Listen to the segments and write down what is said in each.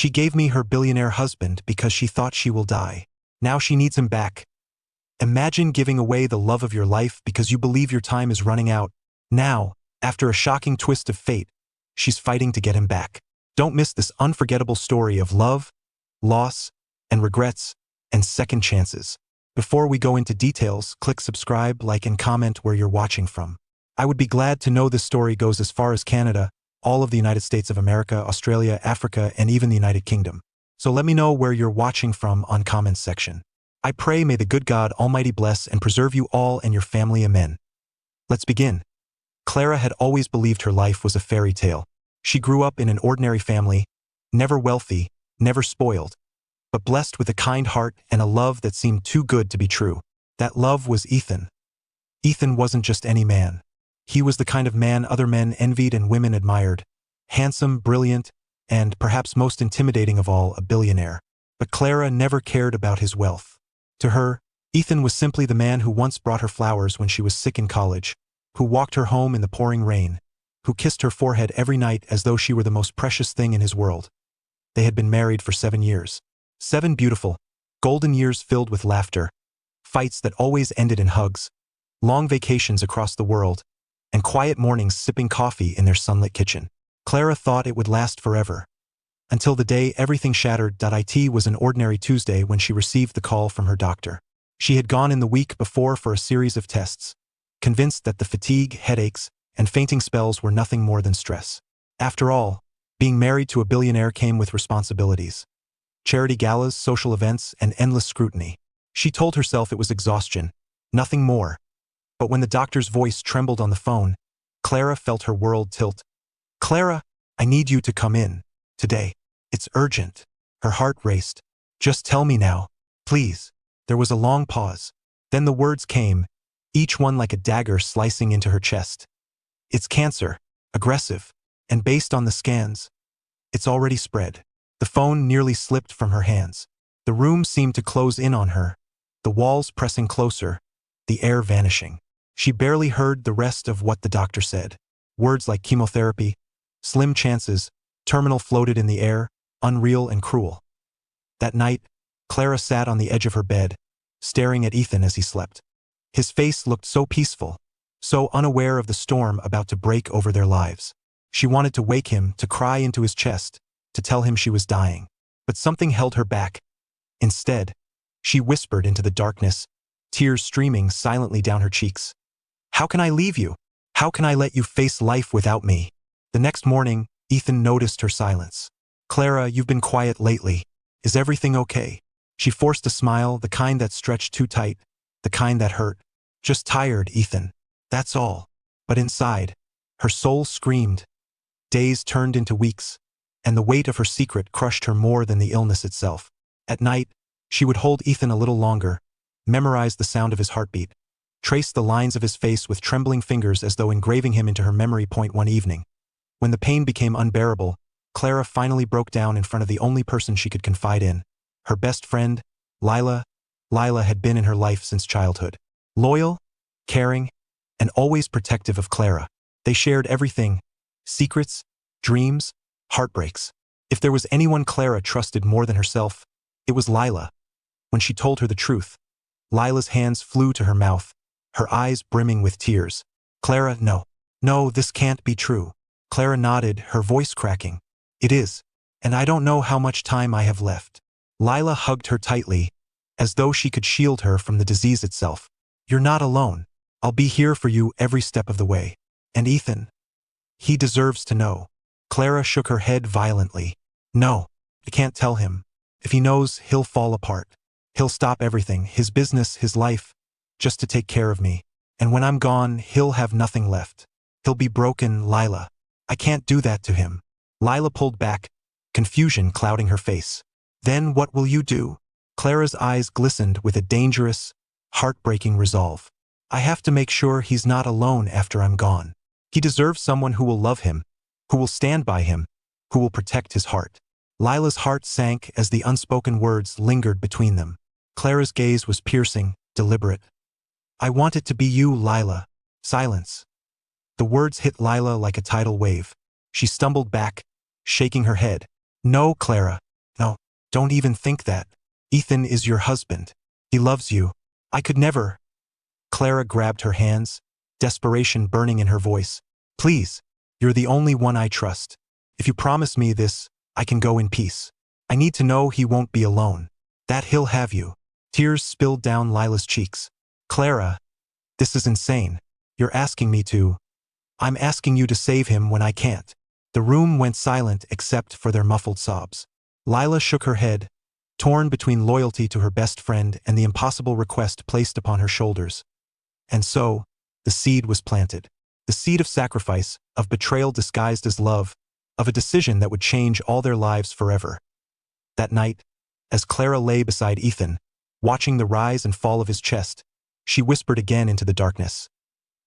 She gave me her billionaire husband because she thought she will die. Now she needs him back. Imagine giving away the love of your life because you believe your time is running out. Now, after a shocking twist of fate, she's fighting to get him back. Don't miss this unforgettable story of love, loss, and regrets, and second chances. Before we go into details, click subscribe, like, and comment where you're watching from. I would be glad to know this story goes as far as Canada, all of the United States of America, Australia, Africa, and even the United Kingdom. So let me know where you're watching from on comments section. I pray may the good God Almighty bless and preserve you all and your family. Amen. Let's begin. Clara had always believed her life was a fairy tale. She grew up in an ordinary family, never wealthy, never spoiled, but blessed with a kind heart and a love that seemed too good to be true. That love was Ethan. Ethan wasn't just any man. He was the kind of man other men envied and women admired. Handsome, brilliant, and, perhaps most intimidating of all, a billionaire. But Clara never cared about his wealth. To her, Ethan was simply the man who once brought her flowers when she was sick in college, who walked her home in the pouring rain, who kissed her forehead every night as though she were the most precious thing in his world. They had been married for 7 years. 7 beautiful, golden years filled with laughter, fights that always ended in hugs, long vacations across the world, and quiet mornings sipping coffee in their sunlit kitchen. Clara thought it would last forever. Until the day everything shattered. It was an ordinary Tuesday when she received the call from her doctor. She had gone in the week before for a series of tests, convinced that the fatigue, headaches, and fainting spells were nothing more than stress. After all, being married to a billionaire came with responsibilities. Charity galas, social events, and endless scrutiny. She told herself it was exhaustion, nothing more. But when the doctor's voice trembled on the phone, Clara felt her world tilt. "Clara, I need you to come in. Today. It's urgent." Her heart raced. "Just tell me now, please." There was a long pause. Then the words came, each one like a dagger slicing into her chest. "It's cancer, aggressive, and based on the scans, it's already spread." The phone nearly slipped from her hands. The room seemed to close in on her, the walls pressing closer, the air vanishing. She barely heard the rest of what the doctor said. Words like chemotherapy, slim chances, terminal floated in the air, unreal and cruel. That night, Clara sat on the edge of her bed, staring at Ethan as he slept. His face looked so peaceful, so unaware of the storm about to break over their lives. She wanted to wake him, to cry into his chest, to tell him she was dying. But something held her back. Instead, she whispered into the darkness, tears streaming silently down her cheeks. "How can I leave you? How can I let you face life without me?" The next morning, Ethan noticed her silence. "Clara, you've been quiet lately. Is everything okay?" She forced a smile, the kind that stretched too tight, the kind that hurt. "Just tired, Ethan. That's all." But inside, her soul screamed. Days turned into weeks, and the weight of her secret crushed her more than the illness itself. At night, she would hold Ethan a little longer, memorize the sound of his heartbeat, trace the lines of his face with trembling fingers as though engraving him into her memory point. One evening, when the pain became unbearable, Clara finally broke down in front of the only person she could confide in, her best friend, Lila. Lila had been in her life since childhood. Loyal, caring, and always protective of Clara. They shared everything: secrets, dreams, heartbreaks. If there was anyone Clara trusted more than herself, it was Lila. When she told her the truth, Lila's hands flew to her mouth, her eyes brimming with tears. "Clara, no. No, this can't be true." Clara nodded, her voice cracking. "It is, and I don't know how much time I have left." Lila hugged her tightly, as though she could shield her from the disease itself. "You're not alone. I'll be here for you every step of the way. And Ethan, he deserves to know." Clara shook her head violently. "No, I can't tell him. If he knows, he'll fall apart. He'll stop everything, his business, his life, just to take care of me. And when I'm gone, he'll have nothing left. He'll be broken, Lila. I can't do that to him." Lila pulled back, confusion clouding her face. "Then what will you do?" Clara's eyes glistened with a dangerous, heartbreaking resolve. "I have to make sure he's not alone after I'm gone. He deserves someone who will love him, who will stand by him, who will protect his heart." Lila's heart sank as the unspoken words lingered between them. Clara's gaze was piercing, deliberate. "I want it to be you, Lila." Silence. The words hit Lila like a tidal wave. She stumbled back, shaking her head. "No, Clara. Don't even think that. Ethan is your husband. He loves you. I could never. Clara grabbed her hands, desperation burning in her voice. Please, you're the only one I trust. If you promise me this, I can go in peace. I need to know he won't be alone. That he'll have you. Tears spilled down Lila's cheeks. Clara, this is insane. You're asking me to. I'm asking you to save him when I can't. The room went silent except for their muffled sobs. Lila shook her head, torn between loyalty to her best friend and the impossible request placed upon her shoulders. And so, the seed was planted. The seed of sacrifice, of betrayal disguised as love, of a decision that would change all their lives forever. That night, as Clara lay beside Ethan, watching the rise and fall of his chest, she whispered again into the darkness.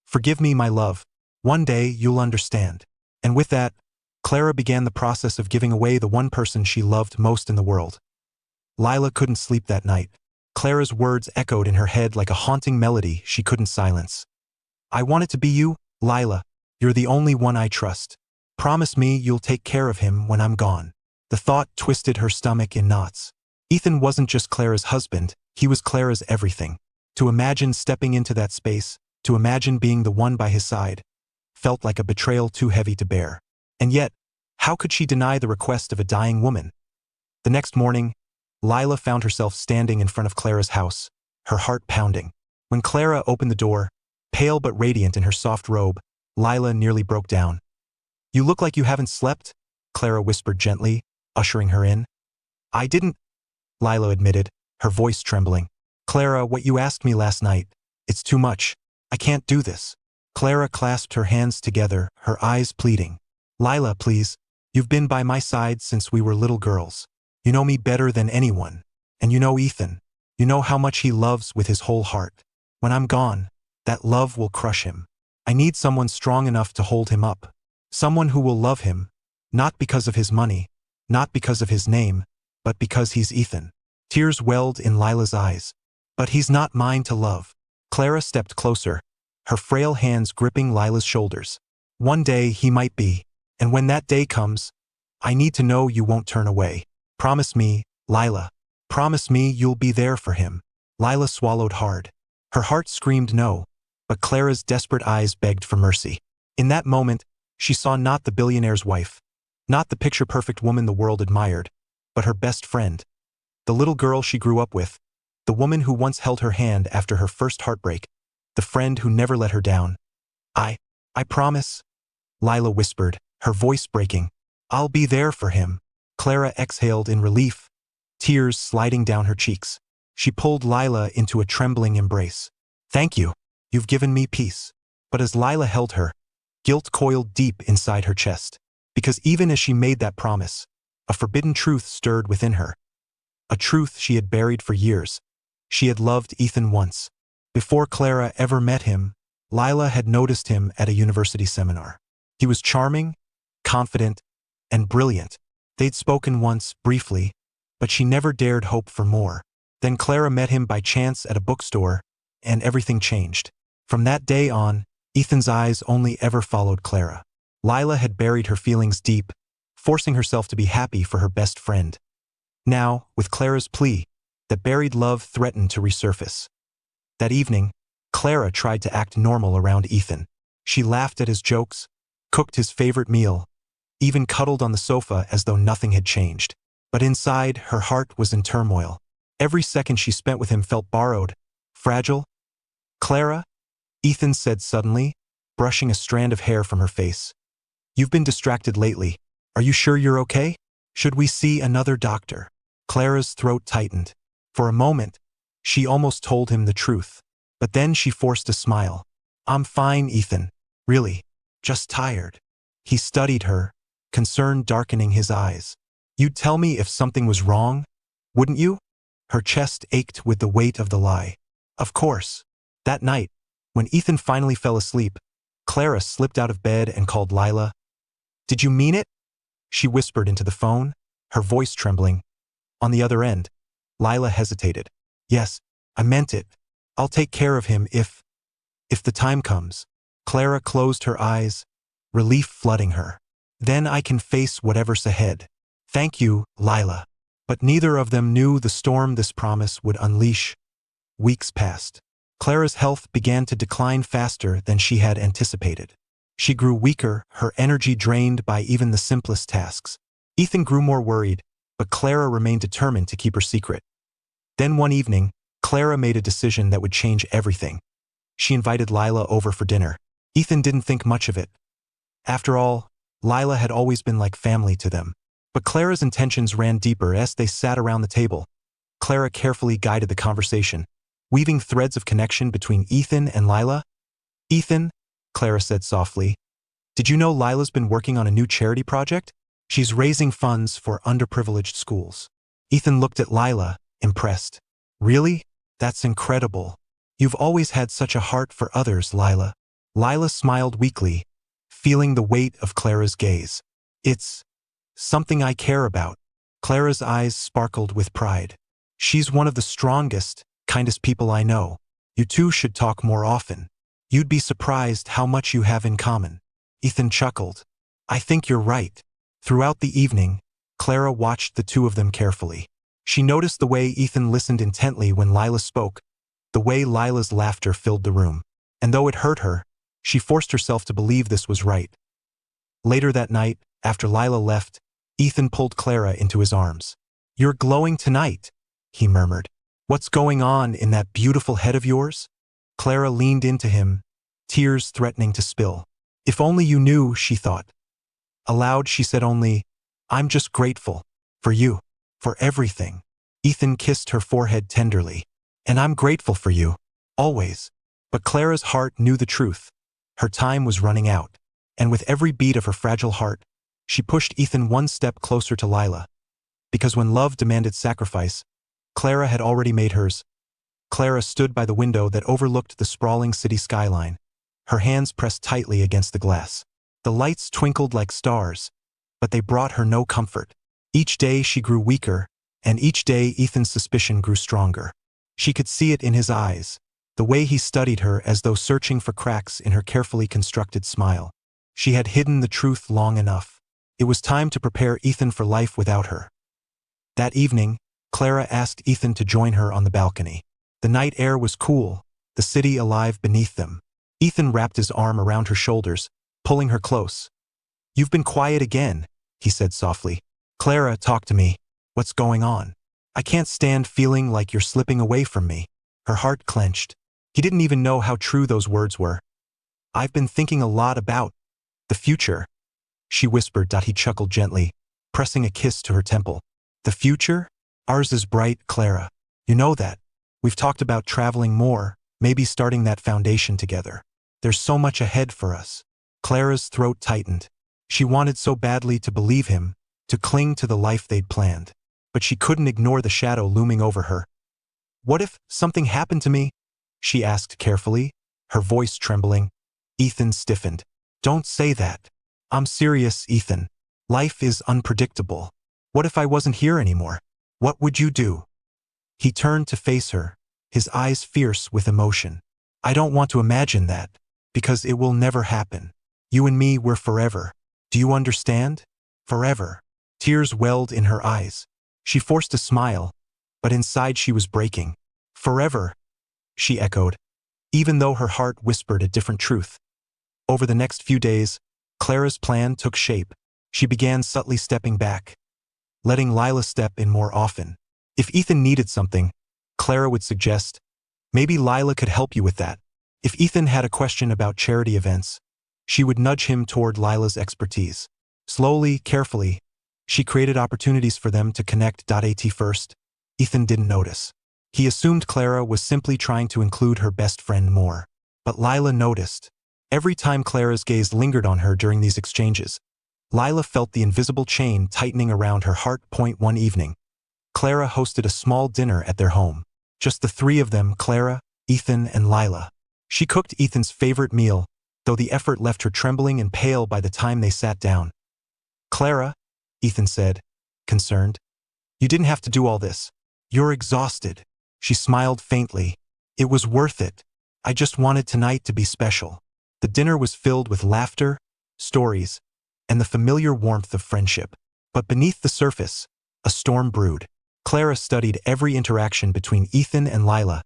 Forgive me, my love. One day you'll understand. And with that, Clara began the process of giving away the one person she loved most in the world. Lila couldn't sleep that night. Clara's words echoed in her head like a haunting melody she couldn't silence. I want it to be you, Lila. You're the only one I trust. Promise me you'll take care of him when I'm gone. The thought twisted her stomach in knots. Ethan wasn't just Clara's husband, he was Clara's everything. To imagine stepping into that space, to imagine being the one by his side, felt like a betrayal too heavy to bear. And yet, how could she deny the request of a dying woman? The next morning, Lila found herself standing in front of Clara's house, her heart pounding. When Clara opened the door, pale but radiant in her soft robe, Lila nearly broke down. You look like you haven't slept, Clara whispered gently, ushering her in. I didn't, Lila admitted, her voice trembling. Clara, what you asked me last night, it's too much. I can't do this. Clara clasped her hands together, her eyes pleading. Lila, please. You've been by my side since we were little girls. You know me better than anyone. And you know Ethan. You know how much he loves with his whole heart. When I'm gone, that love will crush him. I need someone strong enough to hold him up. Someone who will love him, not because of his money, not because of his name, but because he's Ethan. Tears welled in Lila's eyes. But he's not mine to love. Clara stepped closer, her frail hands gripping Lila's shoulders. One day he might be. And when that day comes, I need to know you won't turn away. Promise me, Lila. Promise me you'll be there for him. Lila swallowed hard. Her heart screamed no, but Clara's desperate eyes begged for mercy. In that moment, she saw not the billionaire's wife, not the picture-perfect woman the world admired, but her best friend. The little girl she grew up with, the woman who once held her hand after her first heartbreak, the friend who never let her down. I promise, Lila whispered, her voice breaking. I'll be there for him. Clara exhaled in relief, tears sliding down her cheeks. She pulled Lila into a trembling embrace. Thank you. You've given me peace. But as Lila held her, guilt coiled deep inside her chest. Because even as she made that promise, a forbidden truth stirred within her. A truth she had buried for years. She had loved Ethan once. Before Clara ever met him, Lila had noticed him at a university seminar. He was charming, confident, and brilliant. They'd spoken once, briefly, but she never dared hope for more. Then Clara met him by chance at a bookstore, and everything changed. From that day on, Ethan's eyes only ever followed Clara. Lila had buried her feelings deep, forcing herself to be happy for her best friend. Now, with Clara's plea, that buried love threatened to resurface. That evening, Clara tried to act normal around Ethan. She laughed at his jokes, cooked his favorite meal, even cuddled on the sofa as though nothing had changed. But inside, her heart was in turmoil. Every second she spent with him felt borrowed, fragile. Clara, Ethan said suddenly, brushing a strand of hair from her face. You've been distracted lately. Are you sure you're okay? Should we see another doctor? Clara's throat tightened. For a moment, she almost told him the truth. But then she forced a smile. I'm fine, Ethan. Really. Just tired. He studied her, concern darkening his eyes. You'd tell me if something was wrong, wouldn't you? Her chest ached with the weight of the lie. Of course. That night, when Ethan finally fell asleep, Clara slipped out of bed and called Lila. Did you mean it? She whispered into the phone, her voice trembling. On the other end, Lila hesitated. Yes, I meant it. I'll take care of him if the time comes. Clara closed her eyes, relief flooding her. Then I can face whatever's ahead. Thank you, Lila. But neither of them knew the storm this promise would unleash. Weeks passed. Clara's health began to decline faster than she had anticipated. She grew weaker, her energy drained by even the simplest tasks. Ethan grew more worried, but Clara remained determined to keep her secret. Then one evening, Clara made a decision that would change everything. She invited Lila over for dinner. Ethan didn't think much of it. After all, Lila had always been like family to them. But Clara's intentions ran deeper as they sat around the table. Clara carefully guided the conversation, weaving threads of connection between Ethan and Lila. "Ethan," Clara said softly, "did you know Lila's been working on a new charity project? She's raising funds for underprivileged schools." Ethan looked at Lila, impressed. "Really? That's incredible. You've always had such a heart for others, Lila." Lila smiled weakly, feeling the weight of Clara's gaze. "It's something I care about." Clara's eyes sparkled with pride. "She's one of the strongest, kindest people I know. You two should talk more often. You'd be surprised how much you have in common." Ethan chuckled. "I think you're right." Throughout the evening, Clara watched the two of them carefully. She noticed the way Ethan listened intently when Lila spoke, the way Lila's laughter filled the room. And though it hurt her, she forced herself to believe this was right. Later that night, after Lila left, Ethan pulled Clara into his arms. "You're glowing tonight," he murmured. "What's going on in that beautiful head of yours?" Clara leaned into him, tears threatening to spill. "If only you knew," she thought. Aloud she said only, "I'm just grateful. For you. For everything." Ethan kissed her forehead tenderly. "And I'm grateful for you. Always." But Clara's heart knew the truth. Her time was running out. And with every beat of her fragile heart, she pushed Ethan one step closer to Lila. Because when love demanded sacrifice, Clara had already made hers. Clara stood by the window that overlooked the sprawling city skyline, her hands pressed tightly against the glass. The lights twinkled like stars, but they brought her no comfort. Each day she grew weaker, and each day Ethan's suspicion grew stronger. She could see it in his eyes, the way he studied her as though searching for cracks in her carefully constructed smile. She had hidden the truth long enough. It was time to prepare Ethan for life without her. That evening, Clara asked Ethan to join her on the balcony. The night air was cool, the city alive beneath them. Ethan wrapped his arm around her shoulders, pulling her close. "You've been quiet again," he said softly. "Clara, talk to me. What's going on? I can't stand feeling like you're slipping away from me." Her heart clenched. He didn't even know how true those words were. "I've been thinking a lot about the future," she whispered. He chuckled gently, pressing a kiss to her temple. "The future? Ours is bright, Clara. You know that. We've talked about traveling more, maybe starting that foundation together. There's so much ahead for us." Clara's throat tightened. She wanted so badly to believe him, to cling to the life they'd planned. But she couldn't ignore the shadow looming over her. "What if something happened to me?" she asked carefully, her voice trembling. Ethan stiffened. "Don't say that. I'm serious, Ethan. Life is unpredictable. What if I wasn't here anymore? What would you do?" He turned to face her, his eyes fierce with emotion. "I don't want to imagine that, because it will never happen. You and me, we're forever. Do you understand? Forever." Tears welled in her eyes. She forced a smile, but inside she was breaking. "Forever," she echoed, even though her heart whispered a different truth. Over the next few days, Clara's plan took shape. She began subtly stepping back, letting Lila step in more often. If Ethan needed something, Clara would suggest, "Maybe Lila could help you with that." If Ethan had a question about charity events, she would nudge him toward Lila's expertise. Slowly, carefully, she created opportunities for them to connect. At first, Ethan didn't notice. He assumed Clara was simply trying to include her best friend more. But Lila noticed. Every time Clara's gaze lingered on her during these exchanges, Lila felt the invisible chain tightening around her heart. One evening, Clara hosted a small dinner at their home. Just the three of them, Clara, Ethan, and Lila. She cooked Ethan's favorite meal, though the effort left her trembling and pale by the time they sat down. "Clara," Ethan said, concerned, "you didn't have to do all this. You're exhausted." She smiled faintly. "It was worth it. I just wanted tonight to be special." The dinner was filled with laughter, stories, and the familiar warmth of friendship. But beneath the surface, a storm brewed. Clara studied every interaction between Ethan and Lila,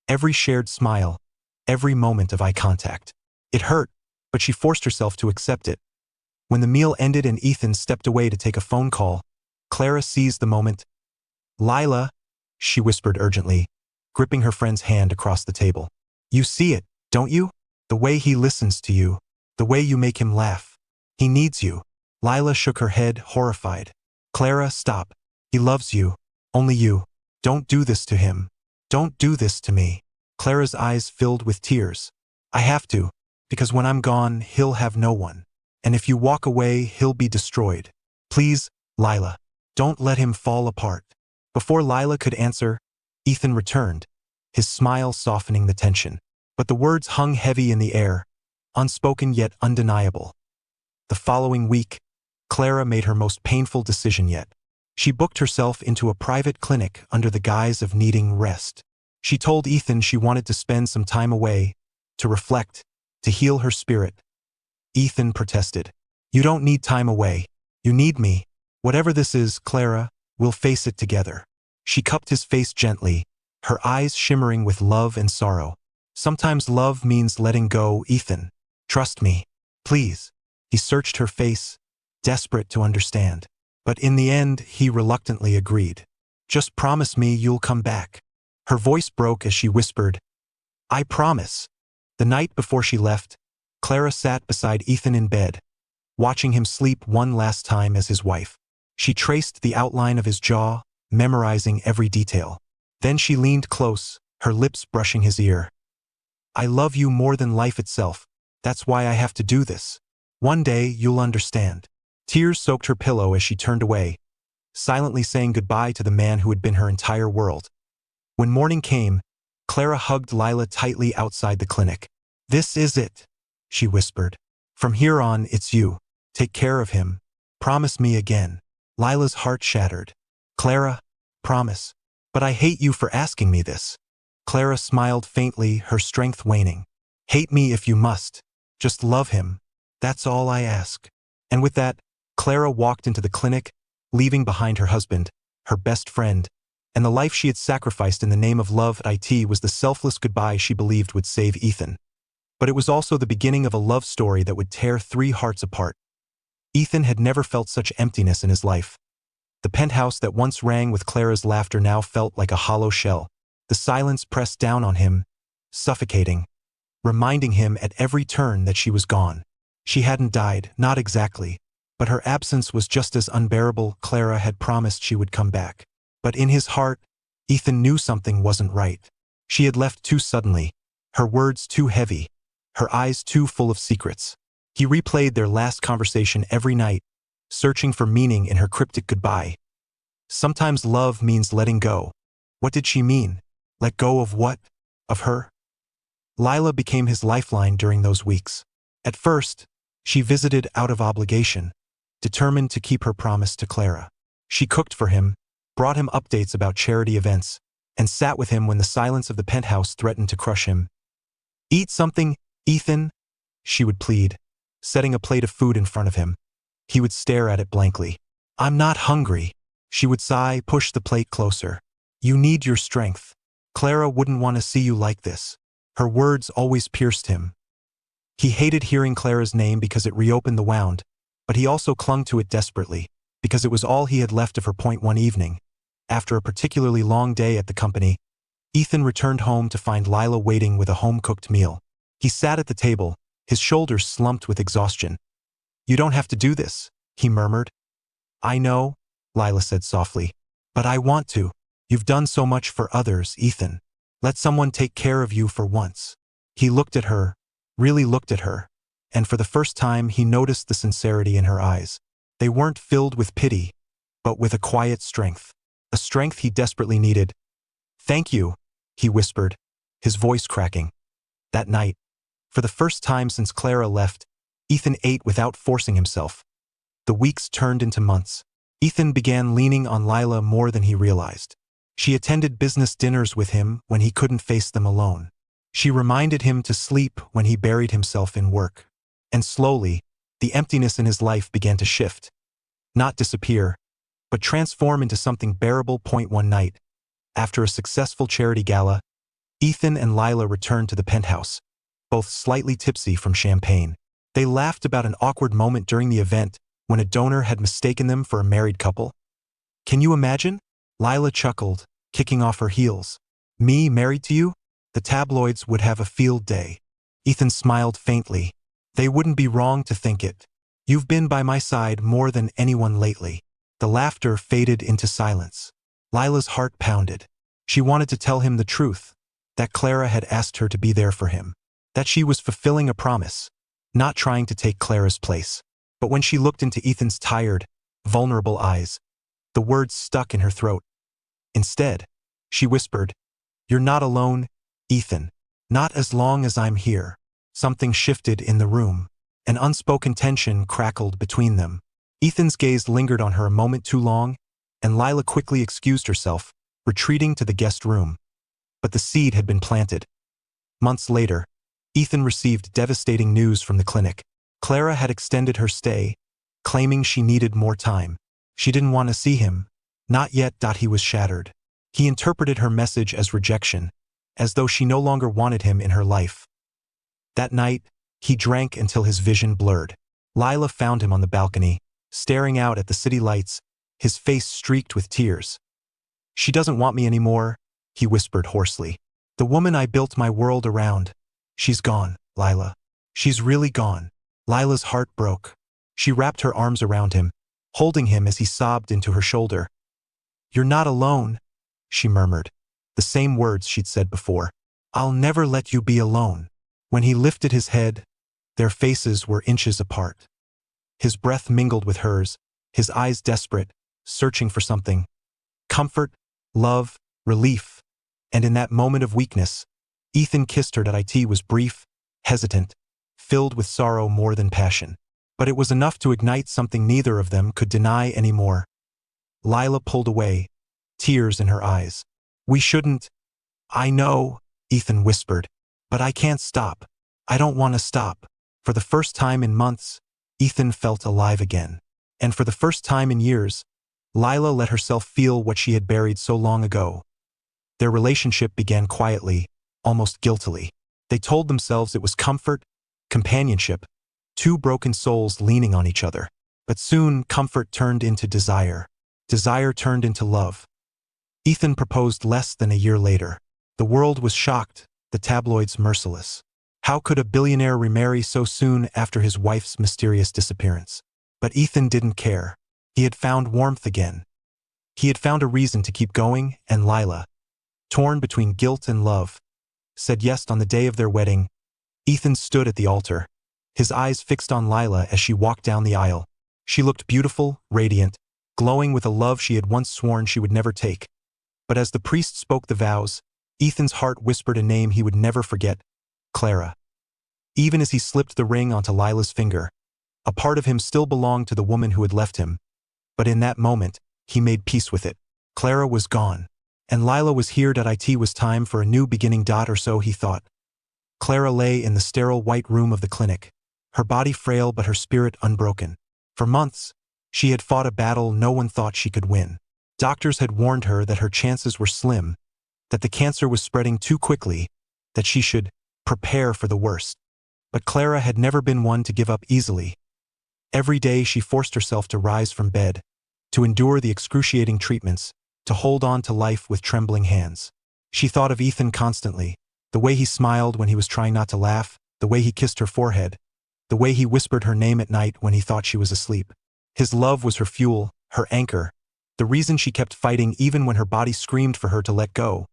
every shared smile, every moment of eye contact. It hurt, but she forced herself to accept it. When the meal ended and Ethan stepped away to take a phone call, Clara seized the moment. "Lila," she whispered urgently, gripping her friend's hand across the table. "You see it, don't you? The way he listens to you, the way you make him laugh. He needs you." Lila shook her head, horrified. "Clara, stop. He loves you. Only you. Don't do this to him. Don't do this to me." Clara's eyes filled with tears. "I have to, because when I'm gone, he'll have no one. And if you walk away, he'll be destroyed. Please, Lila, don't let him fall apart." Before Lila could answer, Ethan returned, his smile softening the tension. But the words hung heavy in the air, unspoken yet undeniable. The following week, Clara made her most painful decision yet. She booked herself into a private clinic under the guise of needing rest. She told Ethan she wanted to spend some time away, to reflect, to heal her spirit. Ethan protested. "You don't need time away. You need me. Whatever this is, Clara, we'll face it together." She cupped his face gently, her eyes shimmering with love and sorrow. "Sometimes love means letting go, Ethan. Trust me. Please." He searched her face, desperate to understand. But in the end, he reluctantly agreed. "Just promise me you'll come back." Her voice broke as she whispered, "I promise." The night before she left, Clara sat beside Ethan in bed, watching him sleep one last time as his wife. She traced the outline of his jaw, memorizing every detail. Then she leaned close, her lips brushing his ear. "I love you more than life itself. That's why I have to do this. One day you'll understand." Tears soaked her pillow as she turned away, silently saying goodbye to the man who had been her entire world. When morning came, Clara hugged Lila tightly outside the clinic. "This is it," she whispered. "From here on, it's you. Take care of him. Promise me again." Lila's heart shattered. "Clara, promise. But I hate you for asking me this." Clara smiled faintly, her strength waning. "Hate me if you must. Just love him. That's all I ask." And with that, Clara walked into the clinic, leaving behind her husband, her best friend, and the life she had sacrificed in the name of love. It was the selfless goodbye she believed would save Ethan. But it was also the beginning of a love story that would tear three hearts apart. Ethan had never felt such emptiness in his life. The penthouse that once rang with Clara's laughter now felt like a hollow shell. The silence pressed down on him, suffocating, reminding him at every turn that she was gone. She hadn't died, not exactly, but her absence was just as unbearable. Clara had promised she would come back. But in his heart, Ethan knew something wasn't right. She had left too suddenly, her words too heavy, her eyes too full of secrets. He replayed their last conversation every night, searching for meaning in her cryptic goodbye. Sometimes love means letting go. What did she mean? Let go of what? Of her? Lila became his lifeline during those weeks. At first, she visited out of obligation, determined to keep her promise to Clara. She cooked for him, brought him updates about charity events, and sat with him when the silence of the penthouse threatened to crush him. "Eat something, Ethan," she would plead, setting a plate of food in front of him. He would stare at it blankly. "I'm not hungry." She would sigh, push the plate closer. "You need your strength. Clara wouldn't want to see you like this." Her words always pierced him. He hated hearing Clara's name because it reopened the wound, but he also clung to it desperately, because it was all he had left of her. One evening, after a particularly long day at the company, Ethan returned home to find Lila waiting with a home-cooked meal. He sat at the table, his shoulders slumped with exhaustion. "You don't have to do this," he murmured. "I know," Lila said softly, "but I want to. You've done so much for others, Ethan. Let someone take care of you for once." He looked at her, really looked at her, and for the first time he noticed the sincerity in her eyes. They weren't filled with pity, but with a quiet strength, a strength he desperately needed. "Thank you," he whispered, his voice cracking. That night, for the first time since Clara left, Ethan ate without forcing himself. The weeks turned into months. Ethan began leaning on Lila more than he realized. She attended business dinners with him when he couldn't face them alone. She reminded him to sleep when he buried himself in work. And slowly, the emptiness in his life began to shift. Not disappear, but transform into something bearable. One night, after a successful charity gala, Ethan and Lila returned to the penthouse, both slightly tipsy from champagne. They laughed about an awkward moment during the event when a donor had mistaken them for a married couple. Can you imagine? Lila chuckled, kicking off her heels. Me married to you? The tabloids would have a field day. Ethan smiled faintly. They wouldn't be wrong to think it. You've been by my side more than anyone lately. The laughter faded into silence. Lila's heart pounded. She wanted to tell him the truth, that Clara had asked her to be there for him, that she was fulfilling a promise, not trying to take Clara's place. But when she looked into Ethan's tired, vulnerable eyes, the words stuck in her throat. Instead, she whispered, "You're not alone, Ethan. Not as long as I'm here." Something shifted in the room. An unspoken tension crackled between them. Ethan's gaze lingered on her a moment too long, and Lila quickly excused herself, retreating to the guest room. But the seed had been planted. Months later, Ethan received devastating news from the clinic. Clara had extended her stay, claiming she needed more time. She didn't want to see him. Not yet. He was shattered. He interpreted her message as rejection, as though she no longer wanted him in her life. That night, he drank until his vision blurred. Lila found him on the balcony, staring out at the city lights, his face streaked with tears. "She doesn't want me anymore," he whispered hoarsely. "The woman I built my world around. She's gone, Lila. She's really gone." Lila's heart broke. She wrapped her arms around him, holding him as he sobbed into her shoulder. "You're not alone," she murmured, the same words she'd said before. "I'll never let you be alone." When he lifted his head, their faces were inches apart. His breath mingled with hers, his eyes desperate, searching for something. Comfort, love, relief. And in that moment of weakness, Ethan kissed her. It was brief, hesitant, filled with sorrow more than passion. But it was enough to ignite something neither of them could deny anymore. Lila pulled away, tears in her eyes. "We shouldn't." "I know," Ethan whispered, "but I can't stop. I don't want to stop." For the first time in months, Ethan felt alive again. And for the first time in years, Lila let herself feel what she had buried so long ago. Their relationship began quietly, almost guiltily. They told themselves it was comfort, companionship, two broken souls leaning on each other. But soon, comfort turned into desire. Desire turned into love. Ethan proposed less than a year later. The world was shocked, the tabloids merciless. How could a billionaire remarry so soon after his wife's mysterious disappearance? But Ethan didn't care. He had found warmth again. He had found a reason to keep going, and Lila, torn between guilt and love, said yes. On the day of their wedding, Ethan stood at the altar, his eyes fixed on Lila as she walked down the aisle. She looked beautiful, radiant, glowing with a love she had once sworn she would never take. But as the priest spoke the vows, Ethan's heart whispered a name he would never forget: Clara. Even as he slipped the ring onto Lila's finger, a part of him still belonged to the woman who had left him. But in that moment, he made peace with it. Clara was gone, and Lila was here. It was time for a new beginning. Or so he thought. Clara lay in the sterile white room of the clinic, her body frail but her spirit unbroken. For months, she had fought a battle no one thought she could win. Doctors had warned her that her chances were slim, that the cancer was spreading too quickly, that she should prepare for the worst. But Clara had never been one to give up easily. Every day she forced herself to rise from bed, to endure the excruciating treatments, to hold on to life with trembling hands. She thought of Ethan constantly, the way he smiled when he was trying not to laugh, the way he kissed her forehead, the way he whispered her name at night when he thought she was asleep. His love was her fuel, her anchor, the reason she kept fighting even when her body screamed for her to let go.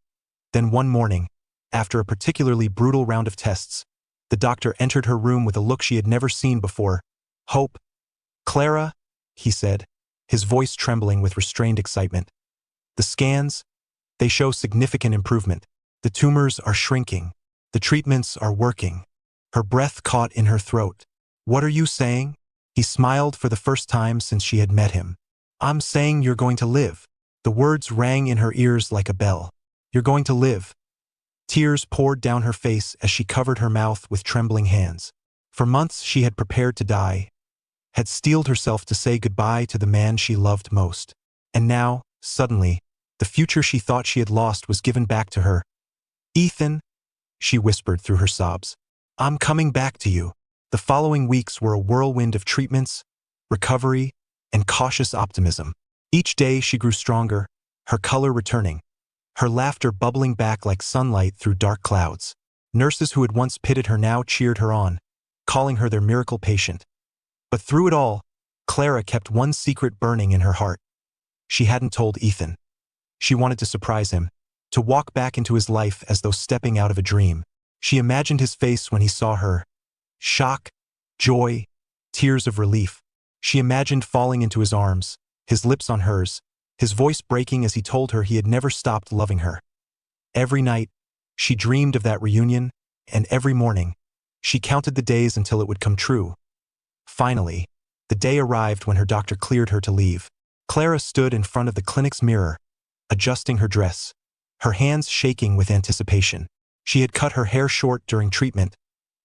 Then one morning, after a particularly brutal round of tests, the doctor entered her room with a look she had never seen before. "Hope." "Clara," he said, his voice trembling with restrained excitement. "The scans, they show significant improvement. The tumors are shrinking. The treatments are working." Her breath caught in her throat. "What are you saying?" He smiled for the first time since she had met him. "I'm saying you're going to live." The words rang in her ears like a bell. "You're going to live." Tears poured down her face as she covered her mouth with trembling hands. For months she had prepared to die, had steeled herself to say goodbye to the man she loved most. And now, suddenly, the future she thought she had lost was given back to her. "Ethan," she whispered through her sobs, "I'm coming back to you." The following weeks were a whirlwind of treatments, recovery, and cautious optimism. Each day she grew stronger, her color returning, her laughter bubbling back like sunlight through dark clouds. Nurses who had once pitied her now cheered her on, calling her their miracle patient. But through it all, Clara kept one secret burning in her heart. She hadn't told Ethan. She wanted to surprise him, to walk back into his life as though stepping out of a dream. She imagined his face when he saw her. Shock, joy, tears of relief. She imagined falling into his arms, his lips on hers, his voice breaking as he told her he had never stopped loving her. Every night, she dreamed of that reunion, and every morning, she counted the days until it would come true. Finally, the day arrived when her doctor cleared her to leave. Clara stood in front of the clinic's mirror, adjusting her dress, her hands shaking with anticipation. She had cut her hair short during treatment,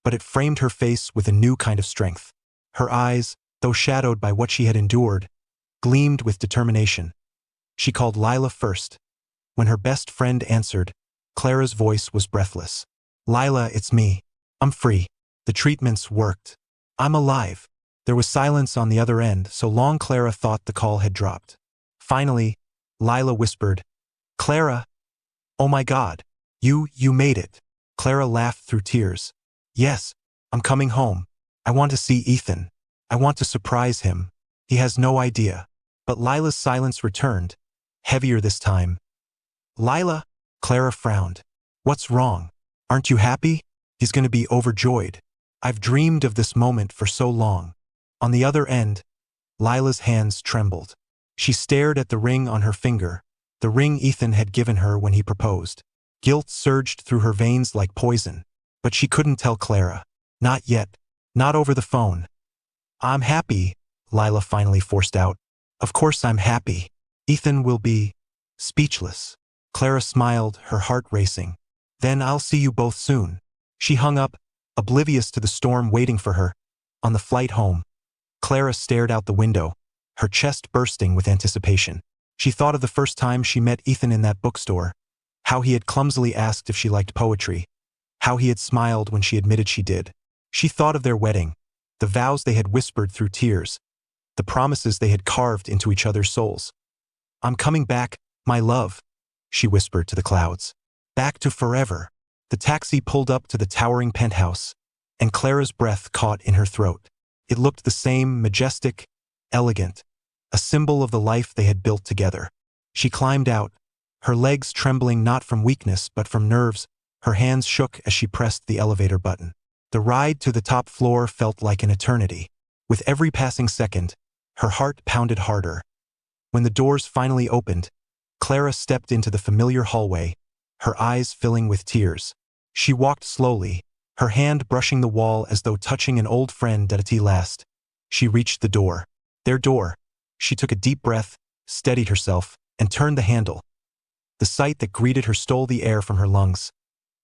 but it framed her face with a new kind of strength. Her eyes, though shadowed by what she had endured, gleamed with determination. She called Lila first. When her best friend answered, Clara's voice was breathless. "Lila, it's me. I'm free. The treatments worked. I'm alive." There was silence on the other end, so long Clara thought the call had dropped. Finally, Lila whispered, "Clara, oh my God, you made it." Clara laughed through tears. "Yes, I'm coming home. I want to see Ethan. I want to surprise him. He has no idea." But Lila's silence returned, heavier this time. "Lila," Clara frowned. "What's wrong? Aren't you happy?" "He's going to be overjoyed. I've dreamed of this moment for so long." On the other end, Lila's hands trembled. She stared at the ring on her finger, the ring Ethan had given her when he proposed. Guilt surged through her veins like poison, but she couldn't tell Clara. Not yet. Not over the phone. "I'm happy," Lila finally forced out. "Of course I'm happy. Ethan will be..." Speechless. Clara smiled, her heart racing. "Then I'll see you both soon." She hung up, oblivious to the storm waiting for her. On the flight home, Clara stared out the window, her chest bursting with anticipation. She thought of the first time she met Ethan in that bookstore, how he had clumsily asked if she liked poetry, how he had smiled when she admitted she did. She thought of their wedding, the vows they had whispered through tears, the promises they had carved into each other's souls. "I'm coming back, my love," she whispered to the clouds. "Back to forever." The taxi pulled up to the towering penthouse, and Clara's breath caught in her throat. It looked the same, majestic, elegant, a symbol of the life they had built together. She climbed out, her legs trembling not from weakness but from nerves. Her hands shook as she pressed the elevator button. The ride to the top floor felt like an eternity. With every passing second, her heart pounded harder. When the doors finally opened, Clara stepped into the familiar hallway, her eyes filling with tears. She walked slowly, her hand brushing the wall as though touching an old friend at last. She reached the door. Their door. She took a deep breath, steadied herself, and turned the handle. The sight that greeted her stole the air from her lungs.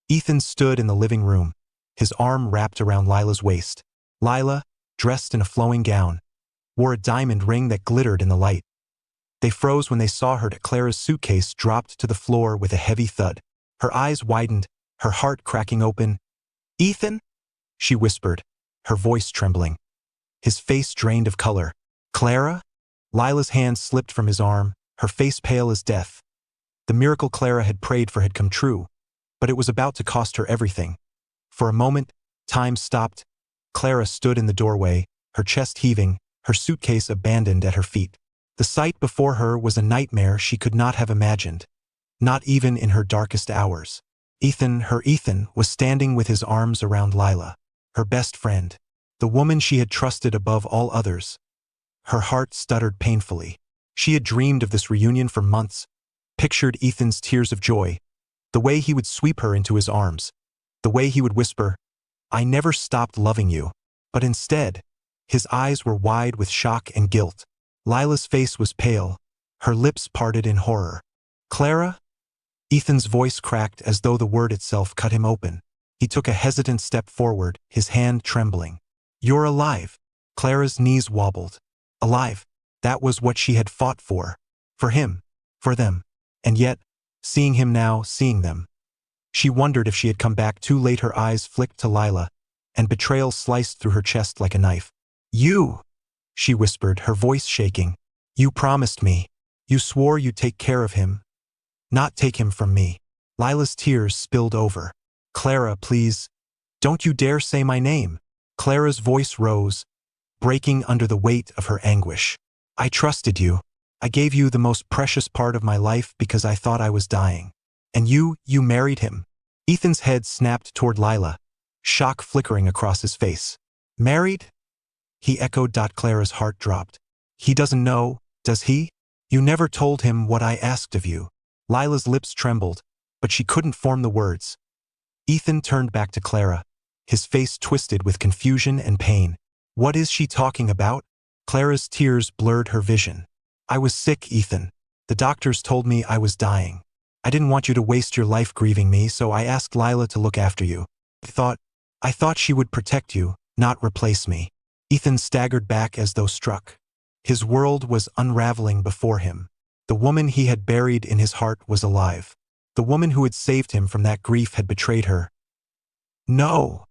Ethan stood in the living room, his arm wrapped around Lila's waist. Lila, dressed in a flowing gown, wore a diamond ring that glittered in the light. They froze when they saw her. Clara's suitcase dropped to the floor with a heavy thud. Her eyes widened, her heart cracking open. "Ethan?" she whispered, her voice trembling. His face drained of color. "Clara?" Lila's hand slipped from his arm, her face pale as death. The miracle Clara had prayed for had come true, but it was about to cost her everything. For a moment, time stopped. Clara stood in the doorway, her chest heaving, her suitcase abandoned at her feet. The sight before her was a nightmare she could not have imagined, not even in her darkest hours. Ethan, her Ethan, was standing with his arms around Lila, her best friend, the woman she had trusted above all others. Her heart stuttered painfully. She had dreamed of this reunion for months, pictured Ethan's tears of joy, the way he would sweep her into his arms, the way he would whisper, "I never stopped loving you." But instead, his eyes were wide with shock and guilt. Lila's face was pale, her lips parted in horror. "Clara?" Ethan's voice cracked as though the word itself cut him open. He took a hesitant step forward, his hand trembling. "You're alive." Clara's knees wobbled. Alive. That was what she had fought for. For him. For them. And yet, seeing him now, seeing them. She wondered if she had come back too late. Her eyes flicked to Lila, and betrayal sliced through her chest like a knife. You! She whispered, her voice shaking. You promised me. You swore you'd take care of him. Not take him from me. Lila's tears spilled over. Clara, please. Don't you dare say my name. Clara's voice rose, breaking under the weight of her anguish. I trusted you. I gave you the most precious part of my life because I thought I was dying. And you married him. Ethan's head snapped toward Lila, shock flickering across his face. Married? He echoed. Clara's heart dropped. He doesn't know, does he? You never told him what I asked of you. Lila's lips trembled, but she couldn't form the words. Ethan turned back to Clara, his face twisted with confusion and pain. What is she talking about? Clara's tears blurred her vision. I was sick, Ethan. The doctors told me I was dying. I didn't want you to waste your life grieving me, so I asked Lila to look after you. I thought she would protect you, not replace me. Ethan staggered back as though struck. His world was unraveling before him. The woman he had buried in his heart was alive. The woman who had saved him from that grief had betrayed her. No!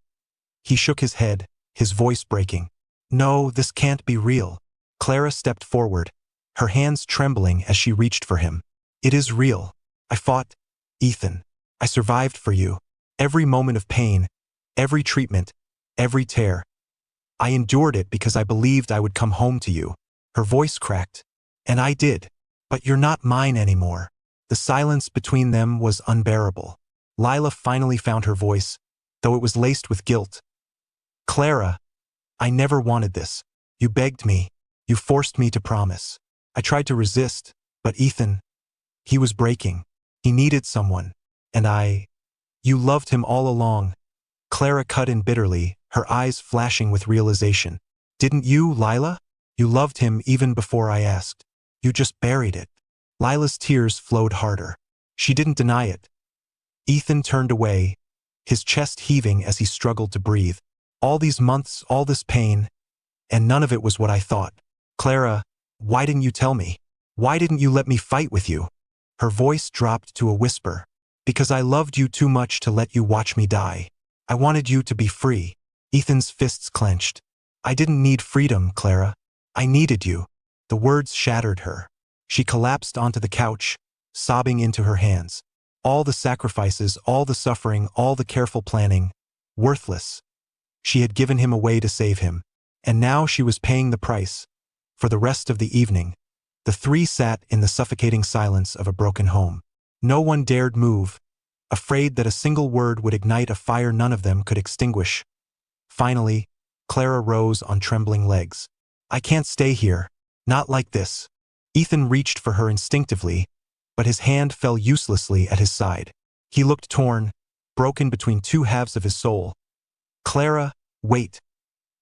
He shook his head, his voice breaking. No, this can't be real. Clara stepped forward, her hands trembling as she reached for him. It is real. I fought, Ethan. I survived for you. Every moment of pain, every treatment, every tear. I endured it because I believed I would come home to you. Her voice cracked. And I did. But you're not mine anymore. The silence between them was unbearable. Lila finally found her voice, though it was laced with guilt. Clara, I never wanted this. You begged me. You forced me to promise. I tried to resist, but Ethan, he was breaking. He needed someone. And you loved him all along. Clara cut in bitterly, her eyes flashing with realization. Didn't you, Lila? You loved him even before I asked. You just buried it. Lila's tears flowed harder. She didn't deny it. Ethan turned away, his chest heaving as he struggled to breathe. All these months, all this pain, and none of it was what I thought. Clara, why didn't you tell me? Why didn't you let me fight with you? Her voice dropped to a whisper. Because I loved you too much to let you watch me die. I wanted you to be free. Ethan's fists clenched. I didn't need freedom, Clara. I needed you. The words shattered her. She collapsed onto the couch, sobbing into her hands. All the sacrifices, all the suffering, all the careful planning, worthless. She had given him away to save him, and now she was paying the price. For the rest of the evening, the three sat in the suffocating silence of a broken home. No one dared move, afraid that a single word would ignite a fire none of them could extinguish. Finally, Clara rose on trembling legs. I can't stay here. Not like this. Ethan reached for her instinctively, but his hand fell uselessly at his side. He looked torn, broken between two halves of his soul. Clara, wait.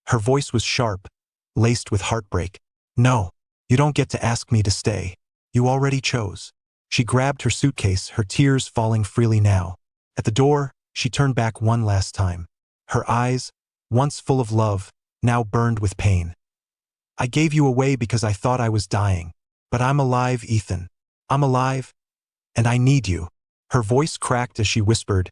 Her voice was sharp, laced with heartbreak. No, you don't get to ask me to stay. You already chose. She grabbed her suitcase, her tears falling freely now. At the door, she turned back one last time. Her eyes, once full of love, now burned with pain. I gave you away because I thought I was dying. But I'm alive, Ethan. I'm alive, and I need you. Her voice cracked as she whispered,